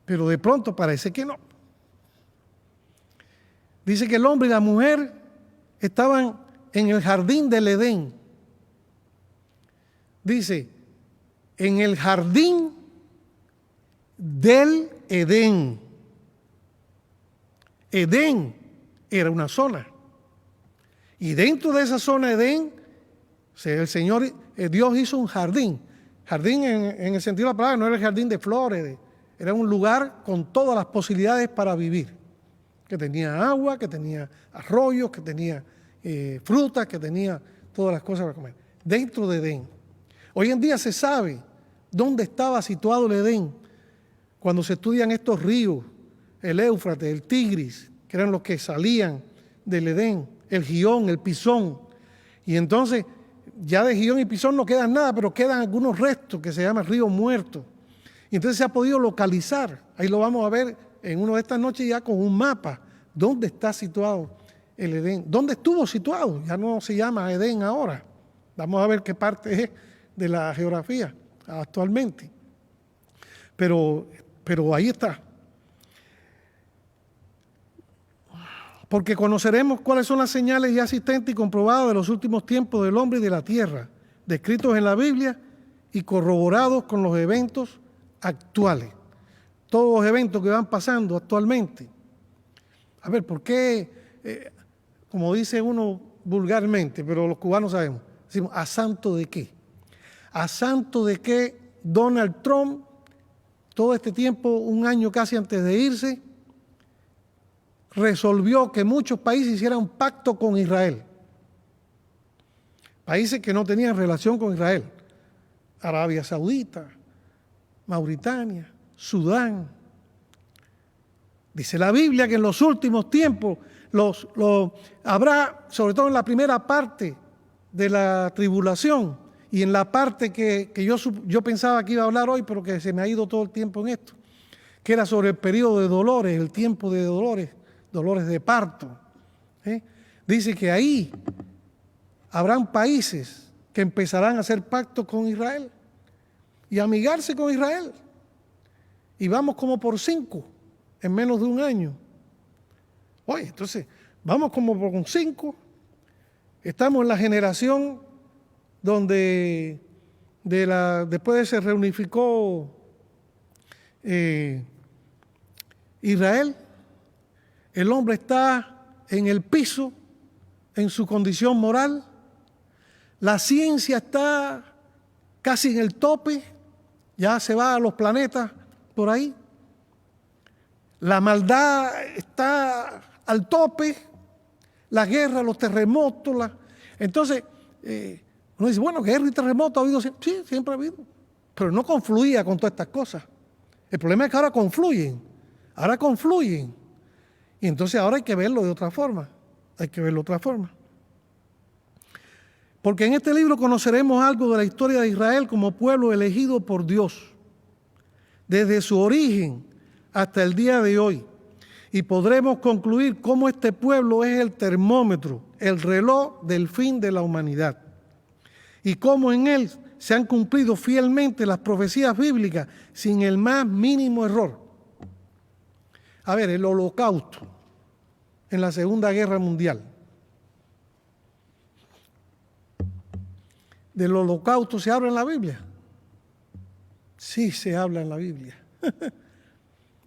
Pero de pronto parece que no. Dice que el hombre y la mujer estaban en el jardín del Edén. Dice, en el jardín del Edén. Edén era una zona. Y dentro de esa zona Edén, el Señor, Dios hizo un jardín. Jardín en el sentido de la palabra, no era el jardín de flores, era un lugar con todas las posibilidades para vivir. Que tenía agua, que tenía arroyos, que tenía frutas, que tenía todas las cosas para comer. Dentro de Edén. Hoy en día se sabe dónde estaba situado el Edén cuando se estudian estos ríos, el Éufrates, el Tigris, que eran los que salían del Edén, el Gihón, el Pisón. Y entonces ya de Gihón y Pisón no quedan nada, pero quedan algunos restos que se llaman río muerto. Y entonces se ha podido localizar. Ahí lo vamos a ver en una de estas noches ya con un mapa. ¿Dónde está situado el Edén? ¿Dónde estuvo situado? Ya no se llama Edén ahora. Vamos a ver qué parte es de la geografía actualmente. Pero ahí está. Porque conoceremos cuáles son las señales ya existentes y comprobadas de los últimos tiempos del hombre y de la tierra, descritos en la Biblia y corroborados con los eventos actuales. Todos los eventos que van pasando actualmente. A ver, ¿por qué, como dice uno vulgarmente, pero los cubanos sabemos, decimos, ¿a santo de qué? ¿A santo de qué Donald Trump, todo este tiempo, un año casi antes de irse, resolvió que muchos países hicieran un pacto con Israel? Países que no tenían relación con Israel. Arabia Saudita, Mauritania, Sudán. Dice la Biblia que en los últimos tiempos habrá, sobre todo en la primera parte de la tribulación y en la parte que yo pensaba que iba a hablar hoy, pero que se me ha ido todo el tiempo en esto, que era sobre el periodo de dolores, el tiempo de dolores de parto. Dice que ahí habrán países que empezarán a hacer pactos con Israel y amigarse con Israel. Y vamos como por 5 en menos de un año. Oye, entonces, vamos como por 5. Estamos en la generación donde después de se reunificó Israel. El hombre está en el piso, en su condición moral. La ciencia está casi en el tope, ya se va a los planetas por ahí. La maldad está al tope, la guerra, los terremotos. Entonces, uno dice, bueno, guerra y terremoto ha habido siempre. Sí, siempre ha habido, pero no confluía con todas estas cosas. El problema es que ahora confluyen. Y entonces ahora hay que verlo de otra forma. Porque en este libro conoceremos algo de la historia de Israel como pueblo elegido por Dios, desde su origen hasta el día de hoy. Y podremos concluir cómo este pueblo es el termómetro, el reloj del fin de la humanidad. Y cómo en él se han cumplido fielmente las profecías bíblicas sin el más mínimo error. A ver, el Holocausto en la Segunda Guerra Mundial. ¿Del Holocausto se habla en la Biblia? Sí, se habla en la Biblia.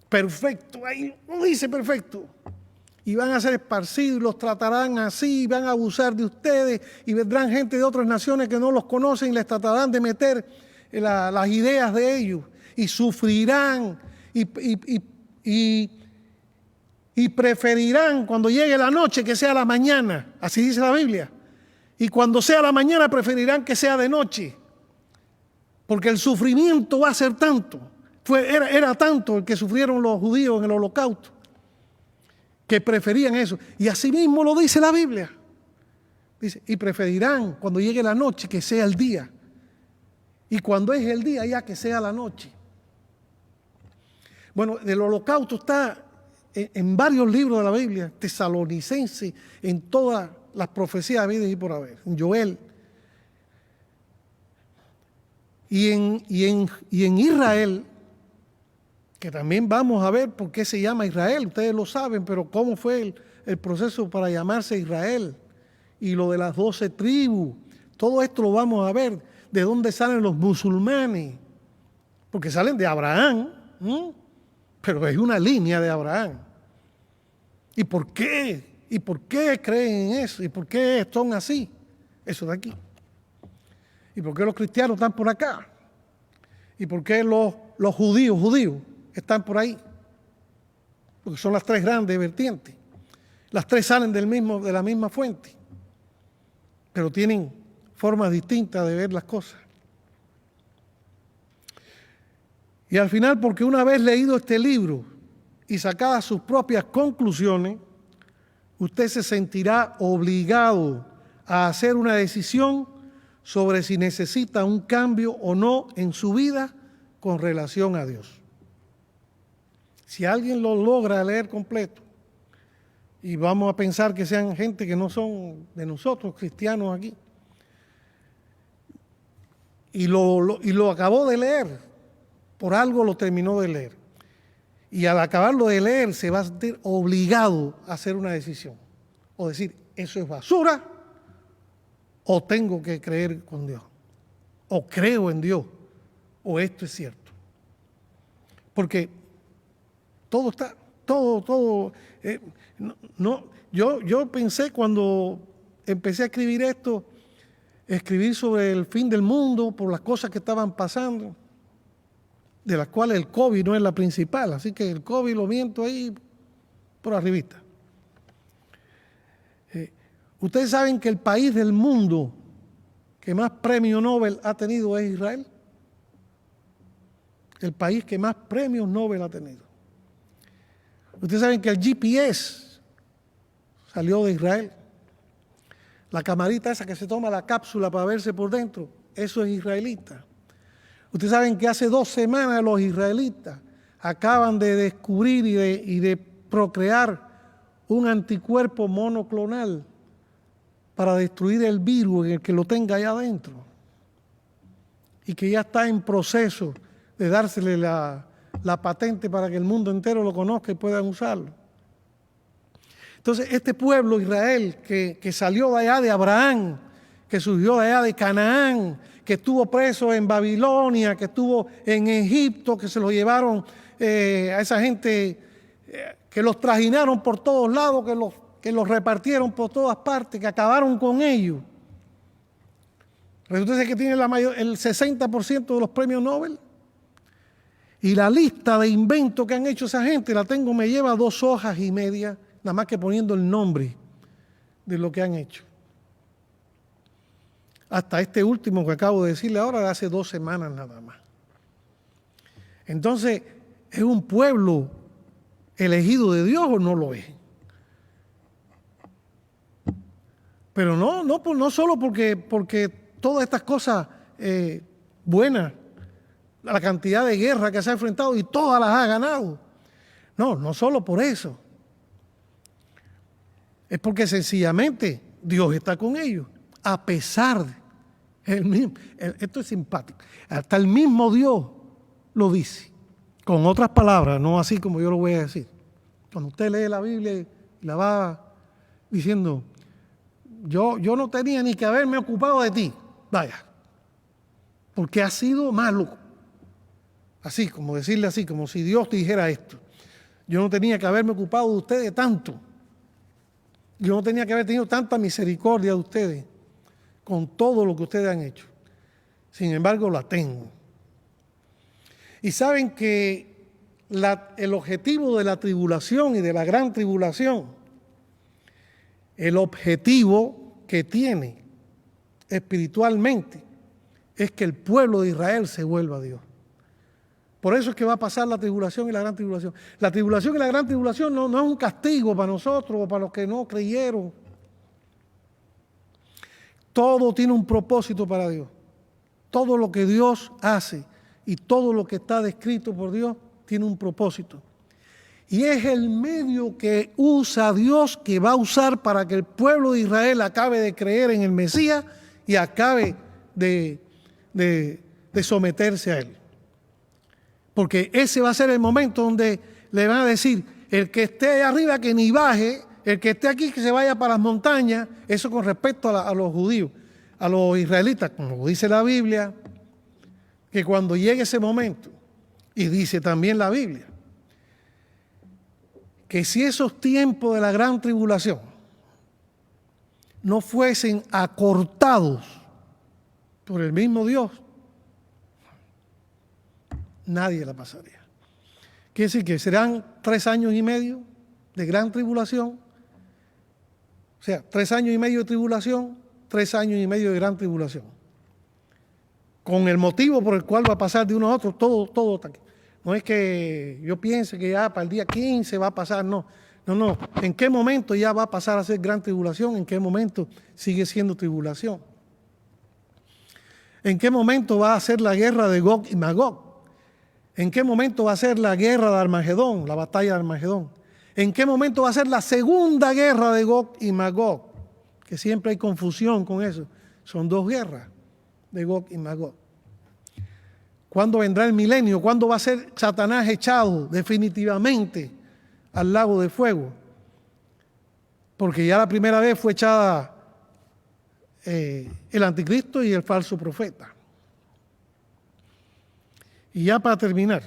Perfecto, ahí no dice perfecto. Y van a ser esparcidos, los tratarán así, van a abusar de ustedes y vendrán gente de otras naciones que no los conocen y les tratarán de meter las ideas de ellos y sufrirán y preferirán cuando llegue la noche que sea la mañana, así dice la Biblia. Y cuando sea la mañana preferirán que sea de noche, porque el sufrimiento va a ser tanto Era tanto el que sufrieron los judíos en el Holocausto que preferían eso. Y así mismo lo dice la Biblia. Dice, y preferirán cuando llegue la noche que sea el día. Y cuando es el día ya que sea la noche. Bueno, el Holocausto está en varios libros de la Biblia, Tesalonicenses, en todas las profecías habidas y por haber, en Joel. Y en Israel, que también vamos a ver por qué se llama Israel, ustedes lo saben, pero cómo fue el proceso para llamarse Israel, y lo de las 12 tribus, todo esto lo vamos a ver, de dónde salen los musulmanes, porque salen de Abraham, pero es una línea de Abraham. ¿Y por qué? ¿Y por qué creen en eso? ¿Y por qué son así? Eso de aquí. ¿Y por qué los cristianos están por acá? ¿Y por qué los judíos están por ahí? Porque son las tres grandes vertientes. Las tres salen de la misma fuente, pero tienen formas distintas de ver las cosas. Y al final, porque una vez leído este libro y sacadas sus propias conclusiones, usted se sentirá obligado a hacer una decisión sobre si necesita un cambio o no en su vida con relación a Dios. Si alguien lo logra leer completo, y vamos a pensar que sean gente que no son de nosotros, cristianos aquí, y lo acabó de leer, por algo lo terminó de leer, y al acabarlo de leer se va a sentir obligado a hacer una decisión, o decir, eso es basura, o tengo que creer con Dios, o creo en Dios, o esto es cierto. Porque todo está, yo pensé cuando empecé a escribir esto, escribir sobre el fin del mundo por las cosas que estaban pasando, de las cuales el COVID no es la principal, así que el COVID lo miento ahí por arribita. Ustedes saben que el país del mundo que más premios Nobel ha tenido es Israel. El país que más premios Nobel ha tenido. Ustedes saben que el GPS salió de Israel. La camarita esa que se toma la cápsula para verse por dentro, eso es israelita. Ustedes saben que hace 2 semanas los israelitas acaban de descubrir y de procrear un anticuerpo monoclonal para destruir el virus en el que lo tenga allá adentro. Y que ya está en proceso de dársele la patente para que el mundo entero lo conozca y puedan usarlo. Entonces, este pueblo, Israel, que salió de allá de Abraham, que surgió de allá de Canaán, que estuvo preso en Babilonia, que estuvo en Egipto, que se lo llevaron a esa gente, que los trajinaron por todos lados, que los repartieron por todas partes, que acabaron con ellos. Resulta que tiene el 60% de los premios Nobel. Y la lista de inventos que han hecho esa gente, me lleva 2 hojas y media, nada más que poniendo el nombre de lo que han hecho. Hasta este último que acabo de decirle ahora, de hace 2 semanas nada más. Entonces, ¿es un pueblo elegido de Dios o no lo es? Pero no solo porque todas estas cosas buenas, la cantidad de guerras que se ha enfrentado y todas las ha ganado. No solo por eso. Es porque sencillamente Dios está con ellos, a pesar de esto es simpático, hasta el mismo Dios lo dice, con otras palabras, no así como yo lo voy a decir. Cuando usted lee la Biblia y la va diciendo, yo no tenía ni que haberme ocupado de ti, vaya, porque has sido malo. Así, como decirle así, como si Dios te dijera esto. Yo no tenía que haberme ocupado de ustedes tanto. Yo no tenía que haber tenido tanta misericordia de ustedes con todo lo que ustedes han hecho. Sin embargo, la tengo. Y saben que el objetivo de la tribulación y de la gran tribulación, el objetivo que tiene espiritualmente es que el pueblo de Israel se vuelva a Dios. Por eso es que va a pasar la tribulación y la gran tribulación. La tribulación y la gran tribulación no es un castigo para nosotros o para los que no creyeron. Todo tiene un propósito para Dios. Todo lo que Dios hace y todo lo que está descrito por Dios tiene un propósito. Y es el medio que usa Dios, que va a usar para que el pueblo de Israel acabe de creer en el Mesías y acabe de someterse a Él. Porque ese va a ser el momento donde le van a decir, el que esté allá arriba que ni baje, el que esté aquí que se vaya para las montañas. Eso con respecto a los judíos, a los israelitas, como dice la Biblia, que cuando llegue ese momento, y dice también la Biblia, que si esos tiempos de la gran tribulación no fuesen acortados por el mismo Dios, nadie la pasaría. Quiere decir que serán 3 años y medio de gran tribulación, o sea, 3 años y medio de tribulación, 3 años y medio de gran tribulación. Con el motivo por el cual va a pasar de uno a otro, todo está aquí. No es que yo piense que ya para el día 15 va a pasar, no. ¿En qué momento ya va a pasar a ser gran tribulación? ¿En qué momento sigue siendo tribulación? ¿En qué momento va a ser la guerra de Gog y Magog? ¿En qué momento va a ser la guerra de Armagedón, la batalla de Armagedón? ¿En qué momento va a ser la segunda guerra de Gog y Magog? Que siempre hay confusión con eso. Son 2 guerras de Gog y Magog. ¿Cuándo vendrá el milenio? ¿Cuándo va a ser Satanás echado definitivamente al lago de fuego? Porque ya la primera vez fue echada el anticristo y el falso profeta. Y ya para terminar,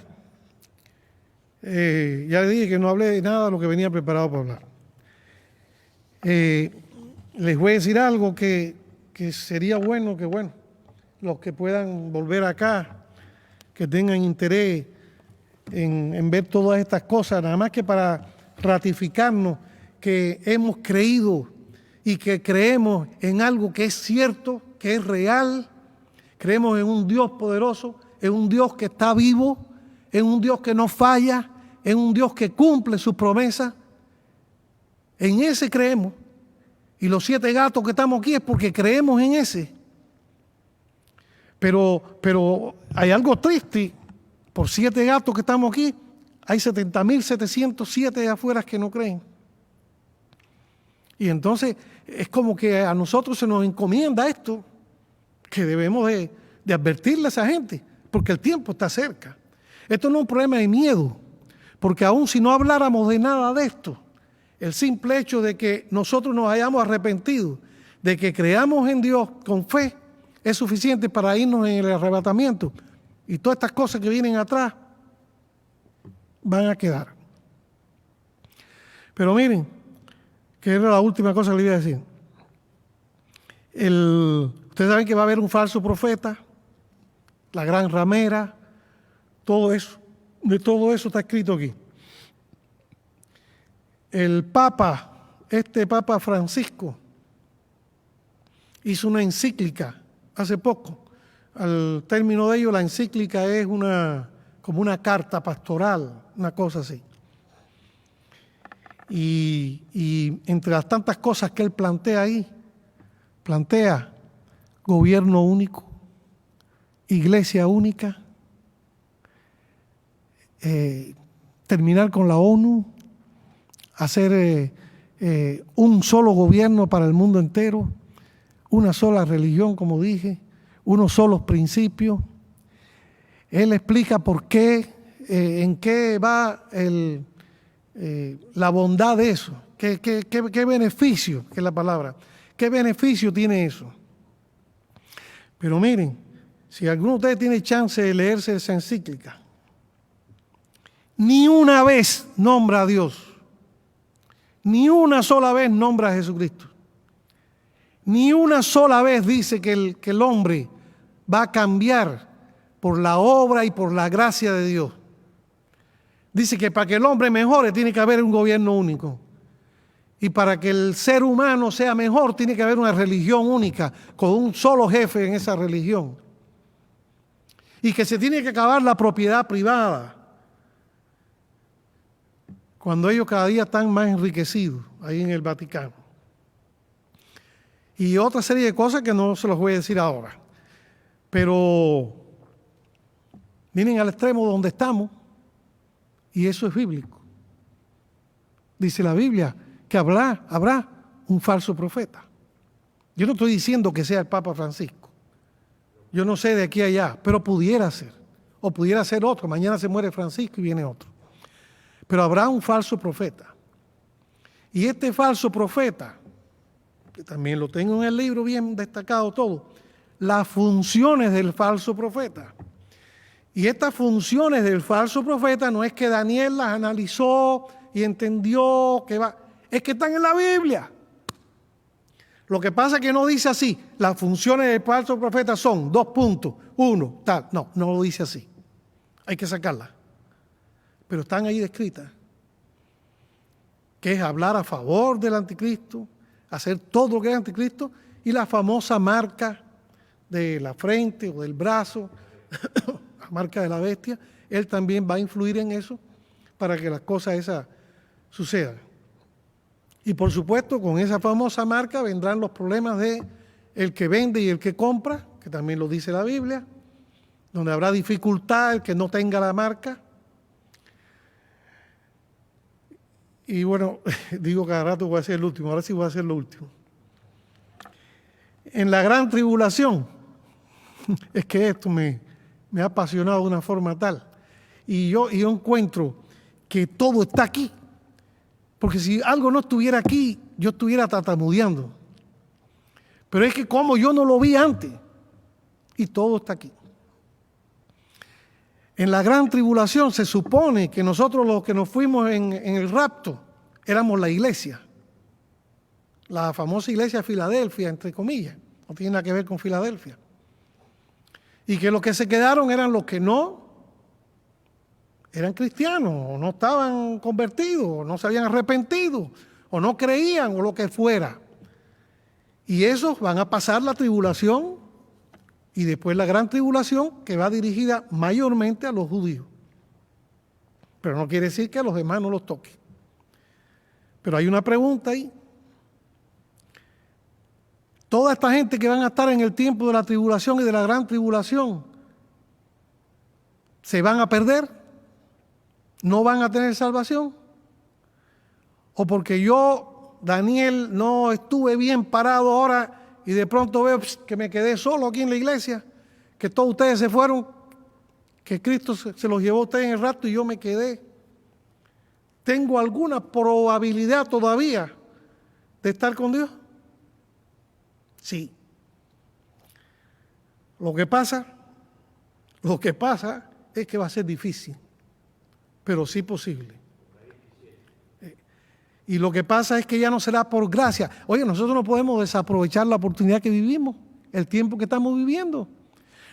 ya le dije que no hablé de nada de lo que venía preparado para hablar. Les voy a decir algo que sería bueno que, los que puedan volver acá, que tengan interés en ver todas estas cosas, nada más que para ratificarnos que hemos creído y que creemos en algo que es cierto, que es real, creemos en un Dios poderoso, en un Dios que está vivo, en un Dios que no falla, en un Dios que cumple sus promesas. En ese creemos. Y los 7 gatos que estamos aquí es porque creemos en ese. Pero hay algo triste. Por 7 gatos que estamos aquí, hay 70.707 de afuera que no creen. Y entonces es como que a nosotros se nos encomienda esto, que debemos de advertirle a esa gente, porque el tiempo está cerca. Esto no es un problema de miedo, porque aun si no habláramos de nada de esto, el simple hecho de que nosotros nos hayamos arrepentido, de que creamos en Dios con fe, es suficiente para irnos en el arrebatamiento. Y todas estas cosas que vienen atrás van a quedar. Pero miren, que era la última cosa que le iba a decir. Ustedes saben que va a haber un falso profeta, la gran ramera, todo eso. De todo eso está escrito aquí. El Papa, Papa Francisco, hizo una encíclica hace poco. Al término de ello, la encíclica es como una carta pastoral, una cosa así. Y entre las tantas cosas que él plantea ahí, plantea gobierno único, iglesia única, terminar con la ONU, hacer un solo gobierno para el mundo entero, una sola religión, como dije, unos solos principios. Él explica por qué, en qué va la bondad de eso, qué beneficio, que es la palabra, qué beneficio tiene eso. Pero miren, si alguno de ustedes tiene chance de leerse esa encíclica, ni una vez nombra a Dios, ni una sola vez nombra a Jesucristo, ni una sola vez dice que el hombre va a cambiar por la obra y por la gracia de Dios. Dice que para que el hombre mejore tiene que haber un gobierno único. Y para que el ser humano sea mejor tiene que haber una religión única, con un solo jefe en esa religión. y que se tiene que acabar la propiedad privada, cuando ellos cada día están más enriquecidos ahí en el Vaticano. Y otra serie de cosas que no se los voy a decir ahora. Pero miren al extremo donde estamos, y eso es bíblico. Dice la Biblia que habrá un falso profeta. Yo no estoy diciendo que sea el Papa Francisco. Yo no sé de aquí a allá, pero pudiera ser. O pudiera ser otro. Mañana se muere Francisco y viene otro. Pero habrá un falso profeta. Y este falso profeta, que también lo tengo en el libro bien destacado todo, las funciones del falso profeta. Y estas funciones del falso profeta no es que Daniel las analizó y entendió que va, es que están en la Biblia. Lo que pasa es que no dice así, las funciones del falso profeta son 2 puntos, 1, tal. No lo dice así. Hay que sacarlas. Pero están ahí descritas. Que es hablar a favor del anticristo, hacer todo lo que es anticristo, y la famosa marca de la frente o del brazo, la marca de la bestia, él también va a influir en eso para que las cosas esas sucedan. Y por supuesto, con esa famosa marca vendrán los problemas de el que vende y el que compra, que también lo dice la Biblia, donde habrá dificultad el que no tenga la marca. Y bueno, digo cada rato voy a ser el último, ahora sí voy a hacer lo último. En la gran tribulación, es que esto me ha apasionado de una forma tal, y yo encuentro que todo está aquí. Porque si algo no estuviera aquí, yo estuviera tartamudeando. Pero es que como yo no lo vi antes, y todo está aquí. En la gran tribulación se supone que nosotros los que nos fuimos en el rapto éramos la iglesia. La famosa iglesia de Filadelfia, entre comillas. No tiene nada que ver con Filadelfia. Y que los que se quedaron eran los que no eran cristianos, o no estaban convertidos, o no se habían arrepentido, o no creían, o lo que fuera. Y esos van a pasar la tribulación, y después la gran tribulación, que va dirigida mayormente a los judíos. Pero no quiere decir que a los demás no los toque. Pero hay una pregunta ahí. Toda esta gente que van a estar en el tiempo de la tribulación y de la gran tribulación, ¿se van a perder? ¿No van a tener salvación? ¿O porque yo, Daniel, no estuve bien parado ahora y de pronto veo que me quedé solo aquí en la iglesia, que todos ustedes se fueron, que Cristo se los llevó a ustedes en el rapto y yo me quedé? ¿Tengo alguna probabilidad todavía de estar con Dios? Sí. Lo que pasa es que va a ser difícil, pero sí posible. Y lo que pasa es que ya no será por gracia. Oye, nosotros no podemos desaprovechar la oportunidad que vivimos, el tiempo que estamos viviendo.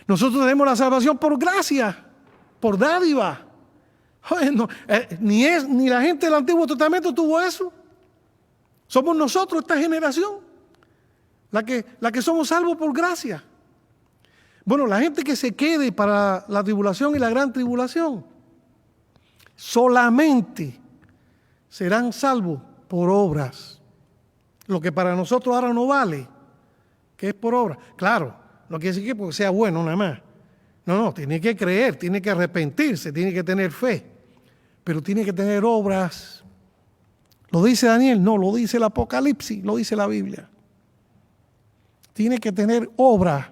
Nosotros tenemos la salvación por gracia, por dádiva. Oye, no, ni la gente del Antiguo Testamento tuvo eso. Somos nosotros, esta generación, la que somos salvos por gracia. Bueno, la gente que se quede para la tribulación y la gran tribulación, solamente serán salvos por obras. Lo que para nosotros ahora no vale, que es por obras. Claro, no quiere decir que porque sea bueno nada más. No, tiene que creer, tiene que arrepentirse, tiene que tener fe, pero tiene que tener obras. ¿Lo dice Daniel? No, lo dice el Apocalipsis, lo dice la Biblia. Tiene que tener obras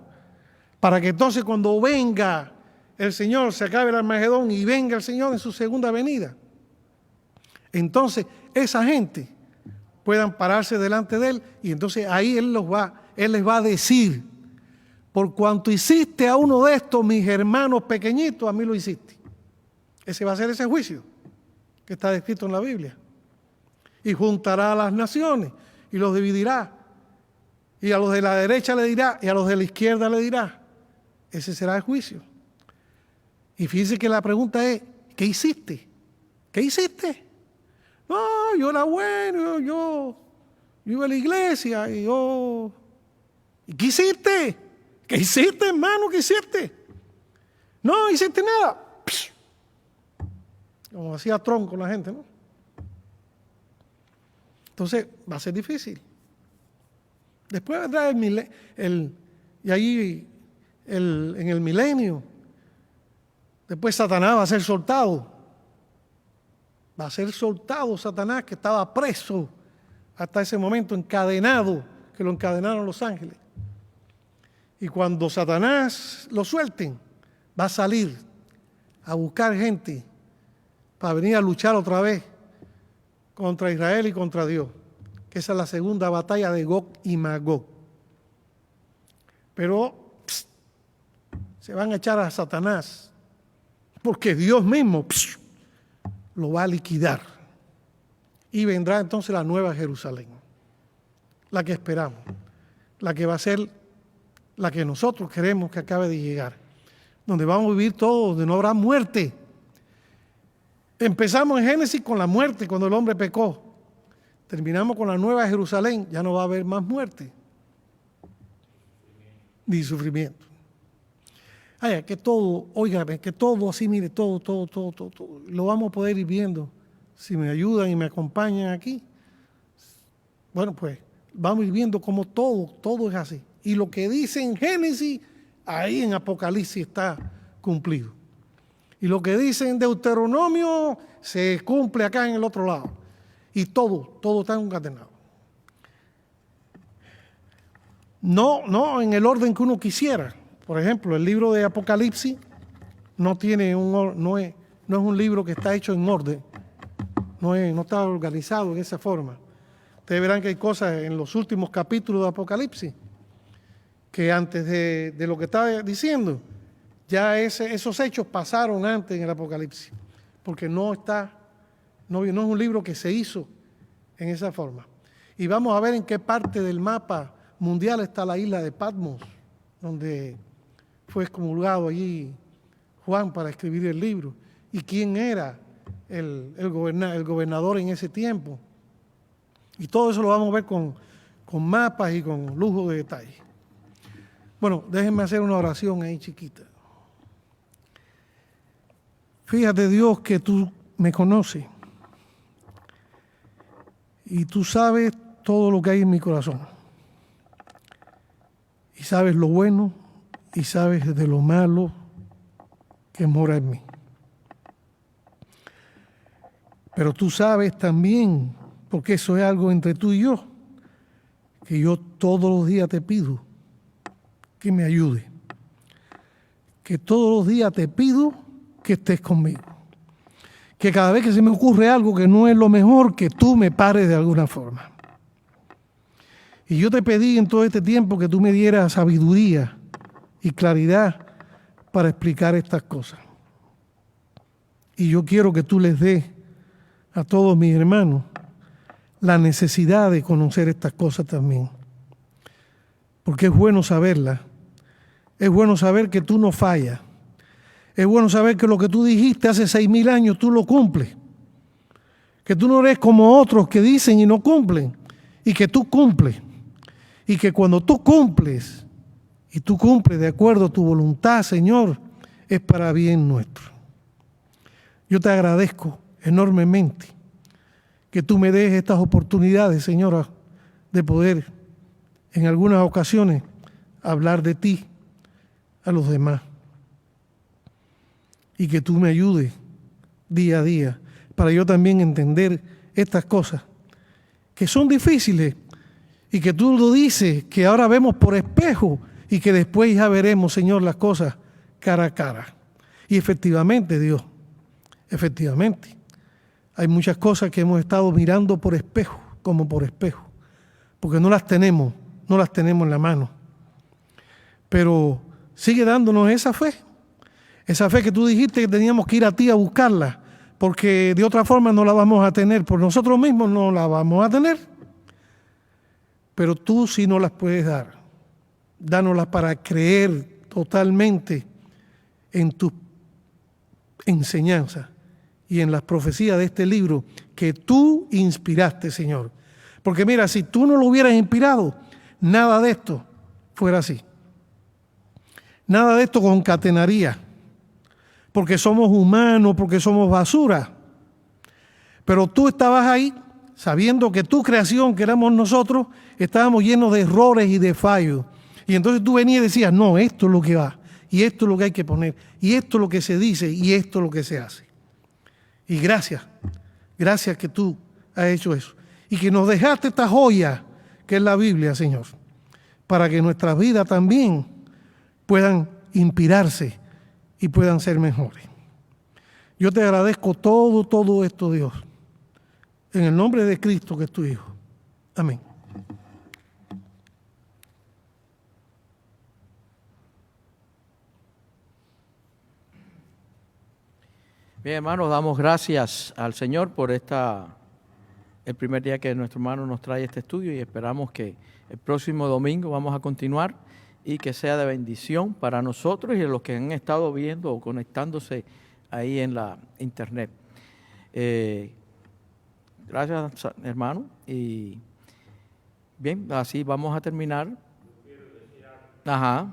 para que entonces cuando venga el Señor, se acabe el Armagedón y venga el Señor en su segunda venida, entonces esa gente puedan pararse delante de Él y entonces ahí Él les va a decir: por cuanto hiciste a uno de estos mis hermanos pequeñitos, a mí lo hiciste. Ese va a ser ese juicio que está descrito en la Biblia. Y juntará a las naciones y los dividirá. Y a los de la derecha le dirá y a los de la izquierda le dirá. Ese será el juicio. Y fíjense que la pregunta es: ¿qué hiciste? ¿Qué hiciste? No, yo era bueno, yo iba a la iglesia y yo... ¿Y qué hiciste? ¿Qué hiciste, hermano? ¿Qué hiciste? No hiciste nada. Como hacía Trump con la gente, ¿no? Entonces va a ser difícil. Después vendrá en el milenio. Después Satanás va a ser soltado. Va a ser soltado Satanás, que estaba preso hasta ese momento, encadenado, que lo encadenaron los ángeles. Y cuando Satanás lo suelten, va a salir a buscar gente para venir a luchar otra vez contra Israel y contra Dios. Que esa es la segunda batalla de Gog y Magog. Pero se van a echar a Satanás, porque Dios mismo lo va a liquidar. Y vendrá entonces la nueva Jerusalén, la que esperamos, la que va a ser la que nosotros queremos que acabe de llegar, donde vamos a vivir todo, donde no habrá muerte. Empezamos en Génesis con la muerte, cuando el hombre pecó. Terminamos con la nueva Jerusalén, ya no va a haber más muerte, ni sufrimiento. Ay, que todo, óigame, que todo así, mire, todo, lo vamos a poder ir viendo. Si me ayudan y me acompañan aquí, bueno, pues vamos a ir viendo cómo todo es así. Y lo que dice en Génesis, ahí en Apocalipsis está cumplido. Y lo que dice en Deuteronomio se cumple acá en el otro lado. Y todo está encadenado. No en el orden que uno quisiera. Por ejemplo, el libro de Apocalipsis no es un libro que está hecho en orden. No está organizado en esa forma. Ustedes verán que hay cosas en los últimos capítulos de Apocalipsis que antes de lo que estaba diciendo, ya esos hechos pasaron antes en el Apocalipsis, porque no es un libro que se hizo en esa forma. Y vamos a ver en qué parte del mapa mundial está la isla de Patmos, donde fue excomulgado allí Juan para escribir el libro, y quién era el gobernador en ese tiempo. Y todo eso lo vamos a ver con mapas y con lujo de detalle. Bueno, déjenme hacer una oración ahí chiquita. Fíjate, Dios, que tú me conoces y tú sabes todo lo que hay en mi corazón. Y sabes lo bueno y sabes de lo malo que mora en mí. Pero tú sabes también, porque eso es algo entre tú y yo, que yo todos los días te pido que me ayude. Que todos los días te pido que estés conmigo. Que cada vez que se me ocurre algo que no es lo mejor, que tú me pares de alguna forma. Y yo te pedí en todo este tiempo que tú me dieras sabiduría y claridad para explicar estas cosas. Y yo quiero que tú les des a todos mis hermanos la necesidad de conocer estas cosas también. Porque es bueno saberlas. Es bueno saber que tú no fallas. Es bueno saber que lo que tú dijiste hace 6,000 años tú lo cumples. Que tú no eres como otros que dicen y no cumplen. Y que tú cumples. Y que cuando tú cumples, y tú cumples de acuerdo a tu voluntad, Señor, es para bien nuestro. Yo te agradezco enormemente que tú me des estas oportunidades, Señora, de poder en algunas ocasiones hablar de ti a los demás. Y que tú me ayudes día a día para yo también entender estas cosas que son difíciles y que tú lo dices, que ahora vemos por espejo y que después ya veremos, Señor, las cosas cara a cara. Y efectivamente, Dios, efectivamente, hay muchas cosas que hemos estado mirando por espejo, como por espejo, porque no las tenemos en la mano. Pero sigue dándonos esa fe que tú dijiste que teníamos que ir a ti a buscarla, porque de otra forma no la vamos a tener, por nosotros mismos no la vamos a tener. Pero tú sí nos las puedes dar. Dánoslas para creer totalmente en tus enseñanzas y en las profecías de este libro que tú inspiraste, Señor. Porque mira, si tú no lo hubieras inspirado, nada de esto fuera así. Nada de esto concatenaría. porque somos humanos, porque somos basura. Pero tú estabas ahí sabiendo que tu creación, que éramos nosotros, estábamos llenos de errores y de fallos. Y entonces tú venías y decías, no, esto es lo que va, y esto es lo que hay que poner, y esto es lo que se dice, y esto es lo que se hace. Y gracias que tú has hecho eso. Y que nos dejaste esta joya que es la Biblia, Señor, para que nuestras vidas también puedan inspirarse y puedan ser mejores. Yo te agradezco todo esto, Dios, en el nombre de Cristo, que es tu Hijo. Amén. Bien, hermanos, damos gracias al Señor por el primer día que nuestro hermano nos trae este estudio, y esperamos que el próximo domingo vamos a continuar y que sea de bendición para nosotros y a los que han estado viendo o conectándose ahí en la internet. Gracias, hermano. Y bien, así vamos a terminar. Ajá.